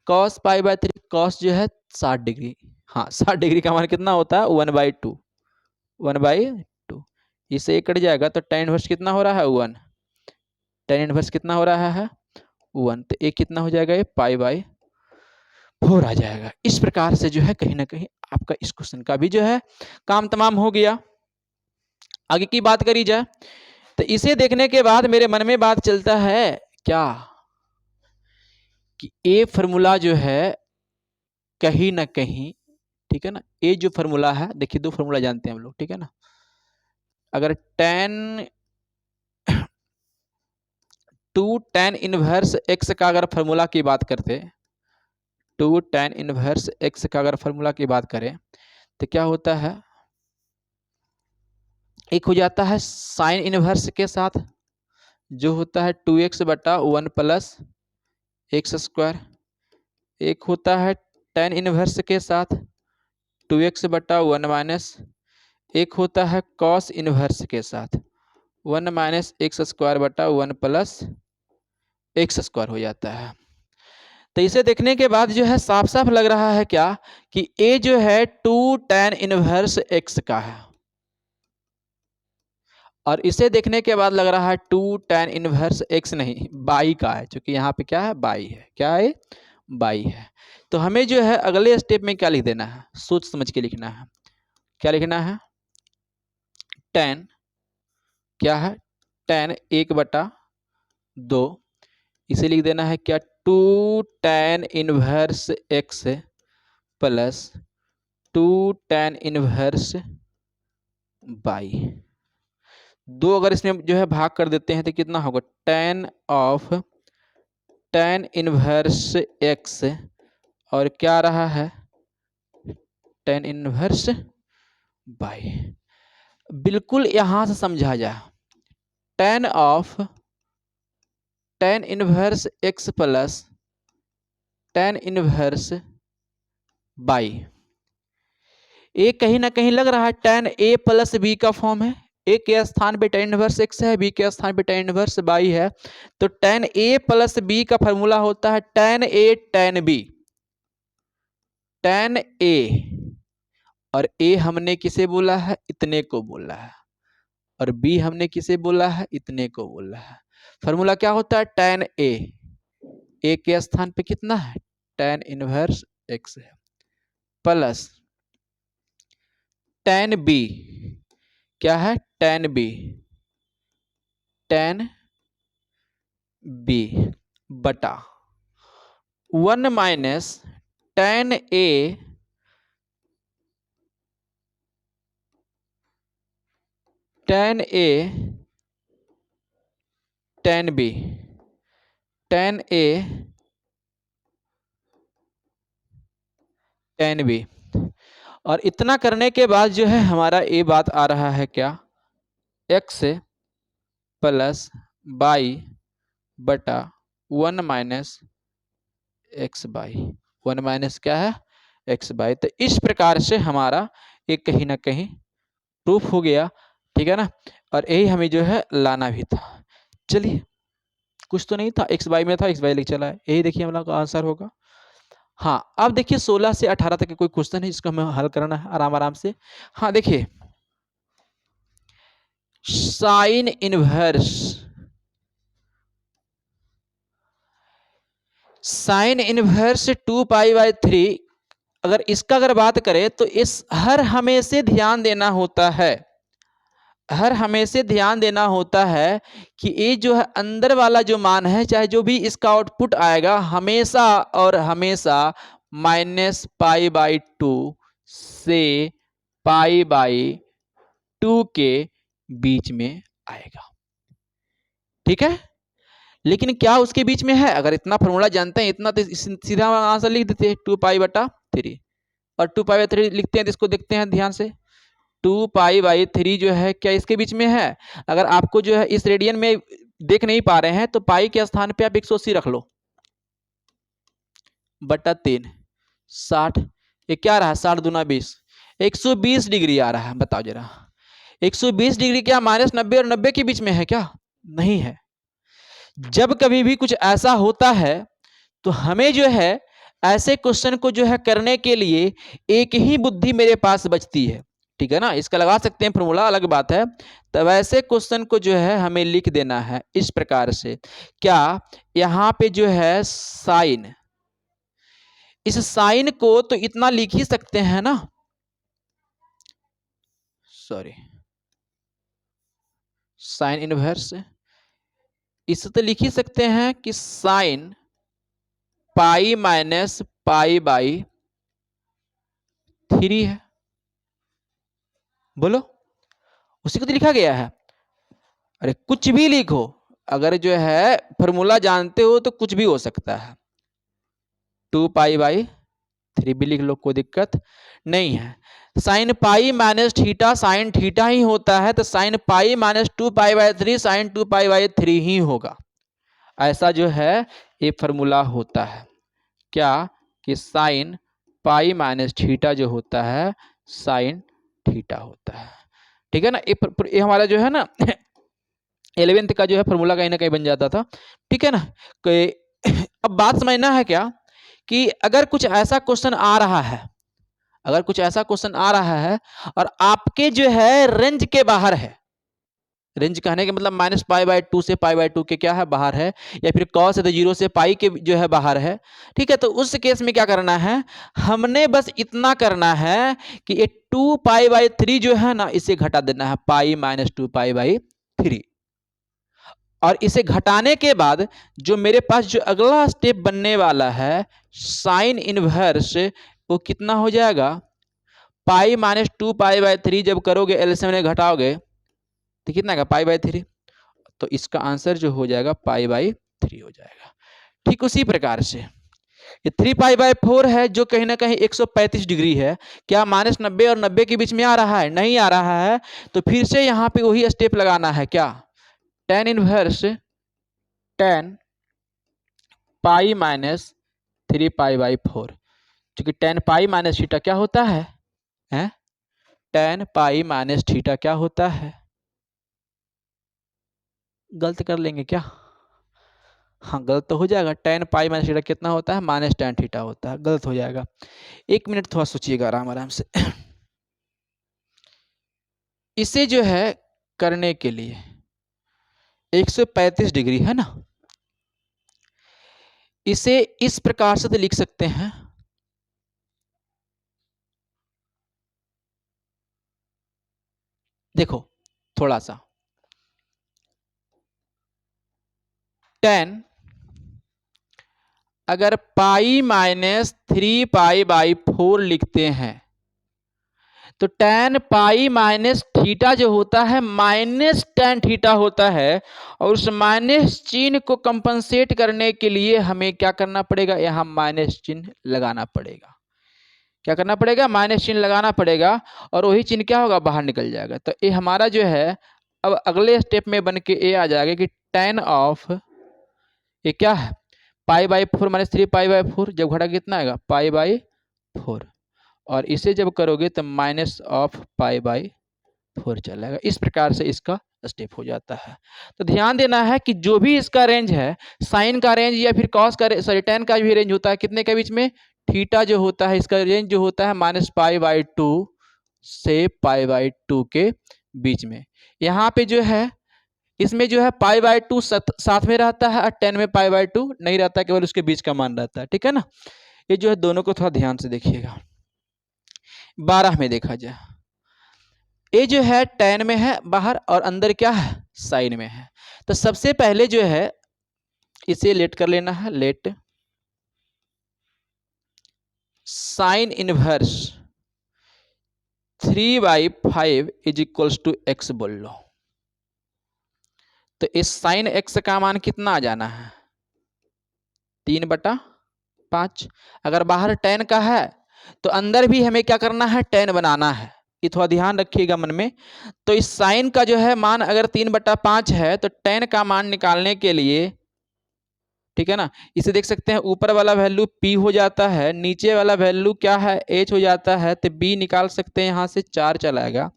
cos π/3, cos जो है 60 डिग्री, हाँ 60 डिग्री का मान कितना होता है, 1/2, 1/2। इससे कट जाएगा तो tan इनवर्स कितना हो रहा है, 1। tan इनवर्स कितना हो रहा है, 1। तो एक कितना हो जाएगा, ये π/4 आ जाएगा। इस प्रकार से जो है कहीं ना कहीं आपका इस क्वेश्चन का भी जो है काम तमाम हो गया। आगे की बात करी जाए तो इसे देखने के बाद मेरे मन में बात चलता है क्या कि ए फॉर्मूला जो है कहीं ना कहीं, ठीक है ना, ए जो फॉर्मूला है, देखिए 2 फॉर्मूला जानते हैं हम लोग, ठीक है ना। अगर tan 2 tan इनवर्स x का अगर फॉर्मूला की बात करते, 2 tan इनवर्स x का अगर फॉर्मूला की बात करें तो क्या होता है, एक हो जाता है साइन इनवर्स के साथ जो होता है 2x बटा 1 प्लस x², एक होता है tan इनवर्स के साथ 2x बटा 1 माइनस, एक होता है cos इनवर्स के साथ 1 माइनस x² बटा 1 प्लस x² हो जाता है। तो इसे देखने के बाद जो है साफ साफ लग रहा है क्या कि a जो है 2 tan इनवर्स x का है, और इसे देखने के बाद लग रहा है 2 tan इनवर्स x नहीं बाई का है, क्योंकि यहाँ पे क्या है, बाई है, क्या है, बाई है। तो हमें जो है अगले स्टेप में क्या लिख देना है, सोच समझ के लिखना है। क्या लिखना है, tan क्या है, tan 1/2 इसे लिख देना है क्या, 2 tan inverse x plus 2 tan inverse y। दो अगर इसमें जो है भाग कर देते हैं तो कितना होगा, tan of tan inverse x और क्या रहा है, tan इनवर्स y। बिल्कुल यहां से समझा जाए, tan of tan inverse x plus tan inverse y, ये कहीं ना कहीं लग रहा है tan a प्लस b का फॉर्म है। a के स्थान पे tan इनवर्स x है, b के स्थान पे tan इनवर्स y है, तो tan a प्लस b का फॉर्मूला होता है tan a tan b। tan a और a हमने किसे बोला है, इतने को बोला है, और b हमने किसे बोला है, इतने को बोला है। फॉर्मूला क्या होता है, tan a के स्थान पे कितना है, tan इनवर्स x है, प्लस tan b क्या है, tan b बटा 1 minus tan a tan b tan b। और इतना करने के बाद जो है हमारा ये बात आ रहा है क्या, x प्लस y बटा 1 माइनस एक्स बाई, 1 माइनस क्या है, एक्स बाई। तो इस प्रकार से हमारा एक कहीं ना कहीं प्रूफ हो गया, ठीक है ना। और यही हमें जो है लाना भी था। चलिए, कुछ तो नहीं था, एक्स बाई में था, एक्स बाई लिख चला है, यही देखिए हम लोग का आंसर होगा। हाँ, अब देखिए 16 से 18 तक के कोई क्वेश्चन है जिसको हमें हल करना है आराम आराम से। हाँ देखिए, साइन इनवर्स, साइन इनवर्स 2π/3, अगर इसका अगर बात करें तो इस हर हमेशा ध्यान देना होता है, हर हमेशा ध्यान देना होता है कि ये जो है अंदर वाला जो मान है, चाहे जो भी इसका आउटपुट आएगा, हमेशा और हमेशा -π/2 से π/2 के बीच में आएगा, ठीक है। लेकिन क्या उसके बीच में है, अगर इतना फॉर्मूला जानते हैं, इतना तो सीधा आंसर लिख देते हैं 2π/3, और 2π/3 लिखते हैं तो इसको देखते हैं ध्यान से, 2π/3 जो है क्या इसके बीच में है। अगर आपको जो है इस रेडियन में देख नहीं पा रहे हैं तो पाई के स्थान पे आप 180 रख लो, बटा 3 60, ये क्या रहा, 60 दूना 20, 120 डिग्री आ रहा है। बताओ जरा, 120 डिग्री क्या -90 और 90 के बीच में है क्या, नहीं है। जब कभी भी कुछ ऐसा होता है तो हमें जो है ऐसे क्वेश्चन को जो है करने के लिए एक ही बुद्धि मेरे पास बचती है, ठीक है ना। इसका लगा सकते हैं फॉर्मूला, अलग बात है। तब ऐसे क्वेश्चन को जो है हमें लिख देना है इस प्रकार से, क्या यहाँ पे जो है साइन, इस साइन को तो इतना लिख ही सकते हैं ना, सॉरी, साइन इनवर्स, इसे तो लिख ही सकते हैं कि साइन π-π/3 है, बोलो, उसी को तो लिखा गया है। अरे कुछ भी लिखो, अगर जो है फॉर्मूला जानते हो तो कुछ भी हो सकता है, 2π/3 भी लिख लो, कोई दिक्कत नहीं है। Sine pi minus theta sine theta ही होता है, तो साइन पाई माइनस 2π/3 साइन 2π/3 ही होगा। ऐसा जो है ये फॉर्मूला होता है, क्या कि साइन पाई माइनस थीटा जो होता है साइन थीटा होता है, ठीक है ना। ये हमारा जो है ना 11th का जो है फॉर्मूला कहीं ना कहीं बन जाता था, ठीक है ना। अब बात समझना है क्या कि अगर कुछ ऐसा क्वेश्चन आ रहा है, अगर कुछ ऐसा क्वेश्चन आ रहा है और आपके जो है रेंज के बाहर है, रेंज कहने के मतलब -π/2 से π/2 के क्या है, बाहर है, या फिर cos है तो 0 से पाई के जो है बाहर है, ठीक है। तो उस केस में क्या करना है, हमने बस इतना करना है कि ये 2π/3 जो है ना इसे घटा देना है, पाई -2π/3, और इसे घटाने के बाद जो मेरे पास जो अगला स्टेप बनने वाला है साइन इनवर्स, वो कितना हो जाएगा, पाई माइनस 2 पाई/3 जब करोगे एलसीएम में घटाओगे तो कितना का पाई/3, तो इसका आंसर जो हो जाएगा पाई/3 हो जाएगा। ठीक उसी प्रकार से ये 3 पाई/4 है जो कहीं ना कहीं 135 डिग्री है, क्या -90 और 90 के बीच में आ रहा है, नहीं आ रहा है, तो फिर से यहाँ पे वही स्टेप लगाना है, क्या, tan इनवर्स tan पाई-3 पाई/4, क्योंकि tan पाई माइनस थीटा क्या होता है, tan पाई माइनस थीटा क्या होता है, गलत कर लेंगे क्या, हाँ गलत तो हो जाएगा, tan पाई माइनस थीटा कितना होता है, -tan थीटा होता है, गलत हो जाएगा। 1 मिनट थोड़ा सोचिएगा आराम आराम से। इसे जो है करने के लिए 135 डिग्री है ना, इसे इस प्रकार से तो लिख सकते हैं, देखो थोड़ा सा, tan अगर पाई-3 पाई/4 लिखते हैं तो tan पाई माइनस थीटा जो होता है -tan थीटा होता है, और उस माइनस चिन्ह को कंपनसेट करने के लिए हमें क्या करना पड़ेगा, यहां माइनस चिन्ह लगाना पड़ेगा, क्या करना पड़ेगा, माइनस चिन्ह लगाना पड़ेगा, और वही चिन्ह क्या होगा, बाहर निकल जाएगा। तो ये हमारा जो है अब अगले स्टेप में बन के ये आ जाएगा कि tan ऑफ ये क्या है, पाई/4 -3 पाई/4, जब घटा कितना आएगा, पाई/4, और इसे जब करोगे तो -पाई/4 चलेगा। इस प्रकार से इसका स्टेप हो जाता है। तो ध्यान देना है कि जो भी इसका रेंज है, साइन का रेंज या फिर कॉस का, सॉरी tan का भी रेंज होता है, कितने के बीच में, थीटा जो होता है इसका रेंज जो होता है -पाई/2 से पाई/2 के बीच में। यहाँ पे जो है इसमें जो है पाई/2 साथ में रहता है और tan में पाई/2 नहीं रहता, केवल उसके बीच का मान रहता है, ठीक है ना। ये जो है दोनों को थोड़ा ध्यान से देखिएगा। 12 में देखा जाए, ये जो है tan में है बाहर और अंदर क्या है, साइन में है। तो सबसे पहले जो है इसे लेट कर लेना है, let sine inverse 3/5 is equals to x बोल लो। तो इस साइन x का मान कितना आ जाना है, 3/5। अगर बाहर tan का है तो अंदर भी हमें क्या करना है, tan बनाना है, ये थोड़ा ध्यान रखिएगा मन में। तो इस साइन का जो है मान अगर 3/5 है तो tan का मान निकालने के लिए, ठीक है ना, इसे देख सकते हैं ऊपर वाला वैल्यू p हो जाता है, नीचे वाला वैल्यू क्या है, h हो जाता है, तो b निकाल सकते हैं, यहाँ से 4 चला आएगा।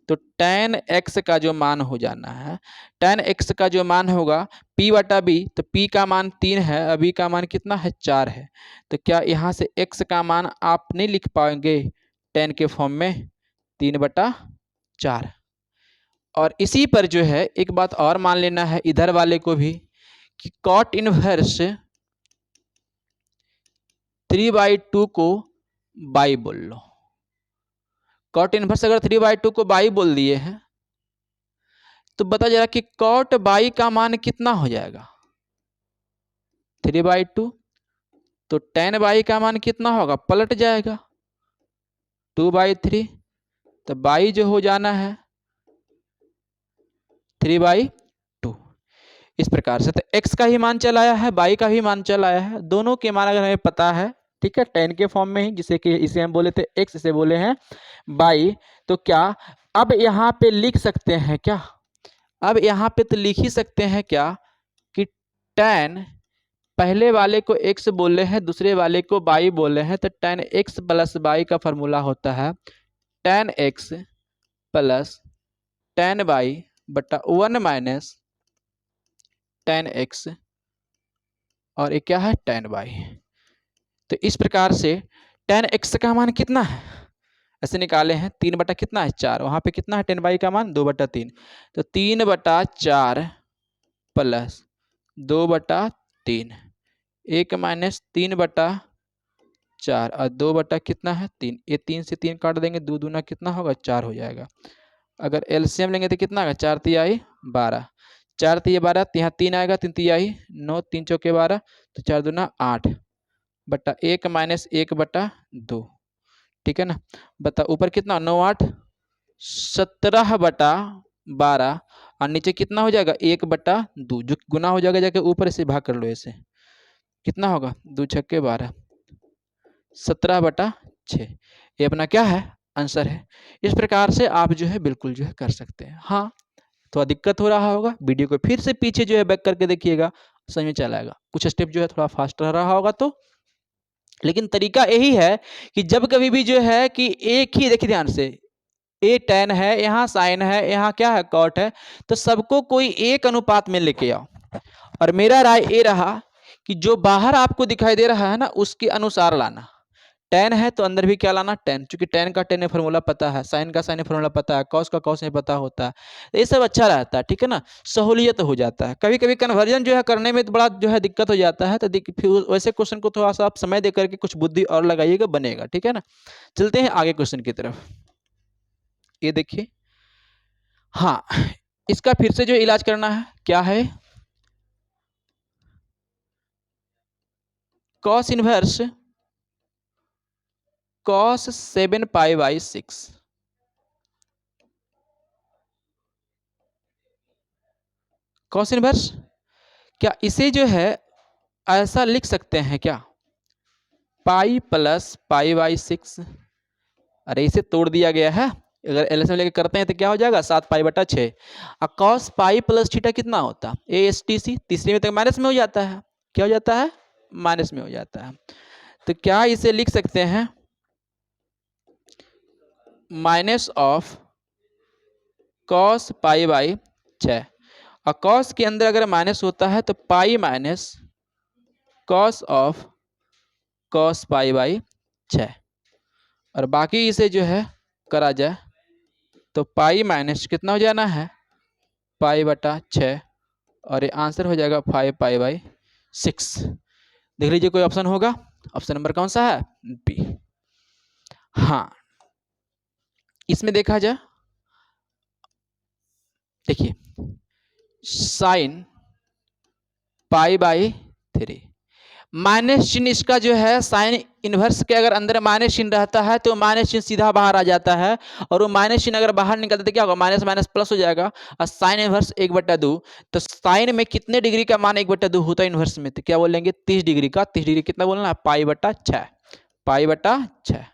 तो tan x का जो मान हो जाना है, tan x का जो मान होगा p/b, तो p का मान 3 है, b का मान कितना है, 4 है। तो क्या यहाँ से x का मान आप नहीं लिख पाएंगे tan के फॉर्म में, 3/4। और इसी पर जो है एक बात और मान लेना है इधर वाले को भी, कि cot इनवर्स 3/2 को बाई बोल लो। cot इनवर्स अगर 3/2 को बाई बोल दिए हैं तो बता जरा कि cot बाई का मान कितना हो जाएगा, 3/2। तो tan बाई का मान कितना होगा, पलट जाएगा, 2/3। तो बाई जो हो जाना है 3/2। इस प्रकार से तो x का ही मान चला आया है, बाई का भी मान चला आया है, दोनों के मान अगर हमें पता है, ठीक है, tan के फॉर्म में ही, जिसे कि इसे हम बोले थे x, इसे बोले हैं बाई। तो क्या अब यहाँ पे लिख सकते हैं क्या, अब यहाँ पे तो लिख ही सकते हैं क्या कि tan पहले वाले को x बोले हैं, दूसरे वाले को बाई बोले हैं, तो tan x प्लस बाई का फॉर्मूला होता है tan x plus tan by बटा 1 माइनस tan x, और ये क्या है, tan बाई। तो इस प्रकार से tan x का मान कितना है, ऐसे निकाले हैं, 3 बटा कितना है, 4, वहां पे कितना है tan बाई का मान, 2/3। तो 3/4 प्लस 2/3, 1 माइनस 3/4 और 2 कितना है, 3, ये 3 से 3 काट देंगे, 2 दूना कितना होगा, 4 हो जाएगा। अगर एलसीएम लेंगे तो कितना होगा, 4 तिहाई 12, 4 तिया 12, यहाँ 3 आएगा, 3 तिया ही 9, 3 चौके 12, तो 4 दूना 8 बटा 1 माइनस 1 बटा 2, ठीक है ना। बता ऊपर कितना 9 8 17 बटा 12 और नीचे कितना हो जाएगा 1 बटा 2, जो गुना हो जाएगा, जाके ऊपर से भाग कर लो, ऐसे कितना होगा 2 छक्के 12, 17 बटा 6, ये अपना क्या है आंसर है। इस प्रकार से आप जो है बिल्कुल जो है कर सकते हैं। हाँ थोड़ा दिक्कत हो रहा होगा, वीडियो को फिर से पीछे जो है बैक करके देखिएगा, समझ में चला आएगा। कुछ स्टेप जो है थोड़ा फास्ट रहा होगा तो, लेकिन तरीका यही है कि जब कभी भी जो है कि एक ही, देखिए ध्यान से, ए tan है, यहाँ साइन है, यहाँ क्या है कॉट है, तो सबको कोई एक अनुपात में लेके आओ। और मेरा राय ये रहा कि जो बाहर आपको दिखाई दे रहा है ना उसके अनुसार लाना। tan है तो अंदर भी क्या लाना tan, क्योंकि tan का tan में फॉर्मूला पता है, साइन का साइन में फॉर्मूला पता है, cos का cos में पता होता है, तो ये सब अच्छा रहता है, ठीक है ना, सहूलियत हो जाता है। कभी कभी कन्वर्जन जो है करने में तो बड़ा जो है दिक्कत हो जाता है, तो फिर वैसे क्वेश्चन को थोड़ा सा आप समय दे करके कुछ बुद्धि और लगाइएगा, बनेगा, ठीक है ना। चलते हैं आगे क्वेश्चन की तरफ। ये देखिए, हाँ इसका फिर से जो इलाज करना है क्या है, cos inverse cos 7 pi by 6, cos inverse, क्या इसे जो है ऐसा लिख सकते हैं क्या, पाई प्लस पाई बाई 6, अरे इसे तोड़ दिया गया है, अगर एलसीएम लेके करते हैं तो क्या हो जाएगा 7 पाई बटा 6, और cos पाई प्लस थीटा कितना होता है ASTC, तीसरे में तक माइनस में हो जाता है, क्या हो जाता है माइनस में हो जाता है, तो क्या इसे लिख सकते हैं minus of cos pi by 6, और cos के अंदर अगर माइनस होता है तो pi minus cos of cos pi by 6, और बाकी इसे जो है करा जाए तो पाई माइनस कितना हो जाना है पाई बटा 6, और ये आंसर हो जाएगा 5 पाई बाई 6। देख लीजिए कोई ऑप्शन होगा, ऑप्शन नंबर कौन सा है बी। हाँ इसमें देखा जाए, देखिए साइन पाई बाई 3, माइनस चिन्ह इसका जो है साइन इनवर्स के अगर अंदर माइनस चिन्ह रहता है तो माइनस चिन्ह सीधा बाहर आ जाता है, और वो माइनस चिन्ह अगर बाहर निकलता तो क्या होगा माइनस माइनस प्लस हो जाएगा, और साइन इनवर्स 1/2, तो साइन में कितने डिग्री का मान 1/2 होता है इनवर्स में, तो क्या बोलेंगे 30 डिग्री का, 30 डिग्री कितना बोलना है पाई बटा 6, पाई बटा 6,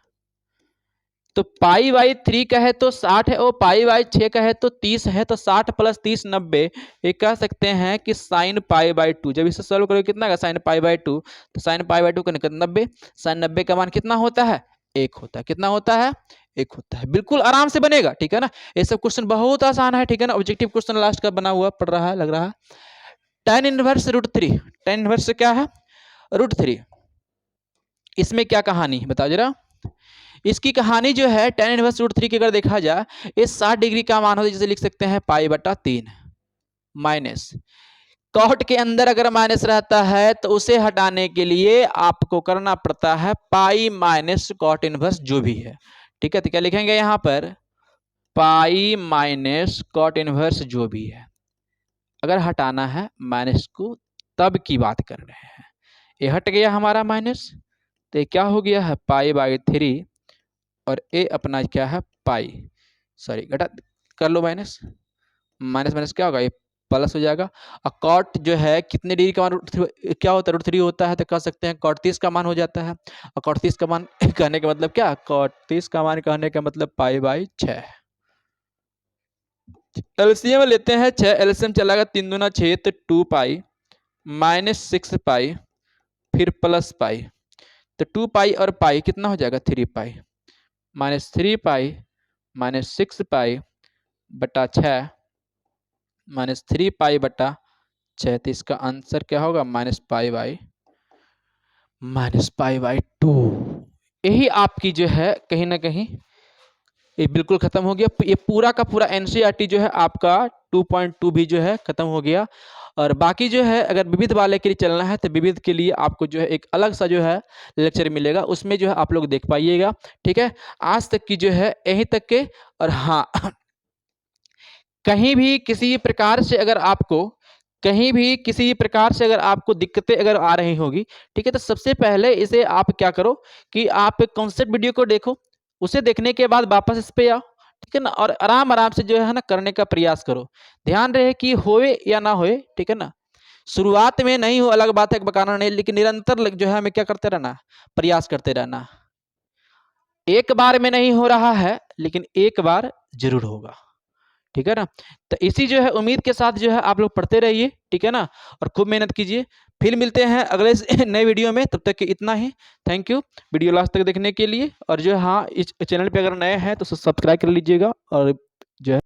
तो पाई बाई 3 का है तो 60 है, और पाई बाई 6 का है तो 30 है, तो 60 प्लस 30 90, ये कह सकते हैं कि साइन पाई बाई 2, जब इसे सॉल्व करोगे कितना का साइन पाई बाई 2, तो साइन पाई बाई 2 का निकल 90, साइन 90 का मान कितना होता है 1 होता है, कितना होता है 1 होता है, बिल्कुल आराम से बनेगा, ठीक है ना। ये सब क्वेश्चन बहुत आसान है, ठीक है ना, ऑब्जेक्टिव क्वेश्चन लास्ट का बना हुआ पड़ रहा है लग रहा है। tan इनवर्स √3, tan इनवर्स क्या है √3, इसमें क्या कहानी बताओ जरा। इसकी कहानी जो है tan इनवर्स √3 की अगर देखा जाए, ये 60 डिग्री का मान होता है, जिसे लिख सकते हैं पाई बटा 3, माइनस कॉट के अंदर अगर माइनस रहता है तो उसे हटाने के लिए आपको करना पड़ता है पाई माइनस कॉट इनवर्स जो भी है, ठीक है। तो क्या लिखेंगे यहां पर पाई माइनस कॉट इनवर्स जो भी है, अगर हटाना है माइनस को तब की बात कर रहे हैं, ये हट गया हमारा माइनस, तो क्या हो गया है पाई बाई 3, और ए अपना क्या है पाई, सॉरी घटा कर लो माइनस, माइनस माइनस क्या होगा ये प्लस हो जाएगा, और कॉट जो है कितने डिग्री का मान क्या होता है √3 होता है, तो कह सकते हैं कॉट 30 का मान हो जाता है, और कॉट 30 का मान कहने का मतलब क्या, कॉट 30 का मान कहने का मतलब पाई बाई 6। एलसीएम लेते हैं 6, एलसीएम चलाएगा 3 दूना 6, तो 2 पाई माइनस 6 पाई फिर प्लस पाई, तो 2 पाई और पाई कितना हो जाएगा 3 पाई, माइनस 3 पाई माइनस 6 पाई बटा 6 माइनस 3 पाई बटा 6, तो इसका आंसर क्या होगा माइनस पाई बाई 2। यही आपकी जो है कहीं ना कहीं ये बिल्कुल खत्म हो गया, ये पूरा का पूरा एनसीईआरटी जो है आपका 2.2 भी जो है खत्म हो गया। और बाकी जो है अगर विविध वाले के लिए चलना है तो विविध के लिए आपको जो है एक अलग सा जो है लेक्चर मिलेगा, उसमें जो है आप लोग देख पाइएगा, ठीक है। आज तक की जो है यहीं तक के, और हाँ कहीं भी किसी प्रकार से अगर आपको कहीं भी किसी भी प्रकार से अगर आपको दिक्कतें अगर आ रही होगी, ठीक है, तो सबसे पहले इसे आप क्या करो कि आप कॉन्सेप्ट वीडियो को देखो, उसे देखने के बाद वापस इस पे आओ, ठीक है ना, और आराम आराम से जो है ना करने का प्रयास करो। ध्यान रहे कि होए या ना होए, ठीक है ना, शुरुआत में नहीं हो अलग बात है, बकाना नहीं, लेकिन निरंतर जो है हमें क्या करते रहना, प्रयास करते रहना। एक बार में नहीं हो रहा है, लेकिन एक बार जरूर होगा, ठीक है ना। तो इसी जो है उम्मीद के साथ जो है आप लोग पढ़ते रहिए, ठीक है ना, और खूब मेहनत कीजिए। फिर मिलते हैं अगले नए वीडियो में, तब तक के इतना ही। थैंक यू वीडियो लास्ट तक देखने के लिए। और जो है हाँ, इस चैनल पे अगर नए हैं तो सब्सक्राइब कर लीजिएगा, और जो है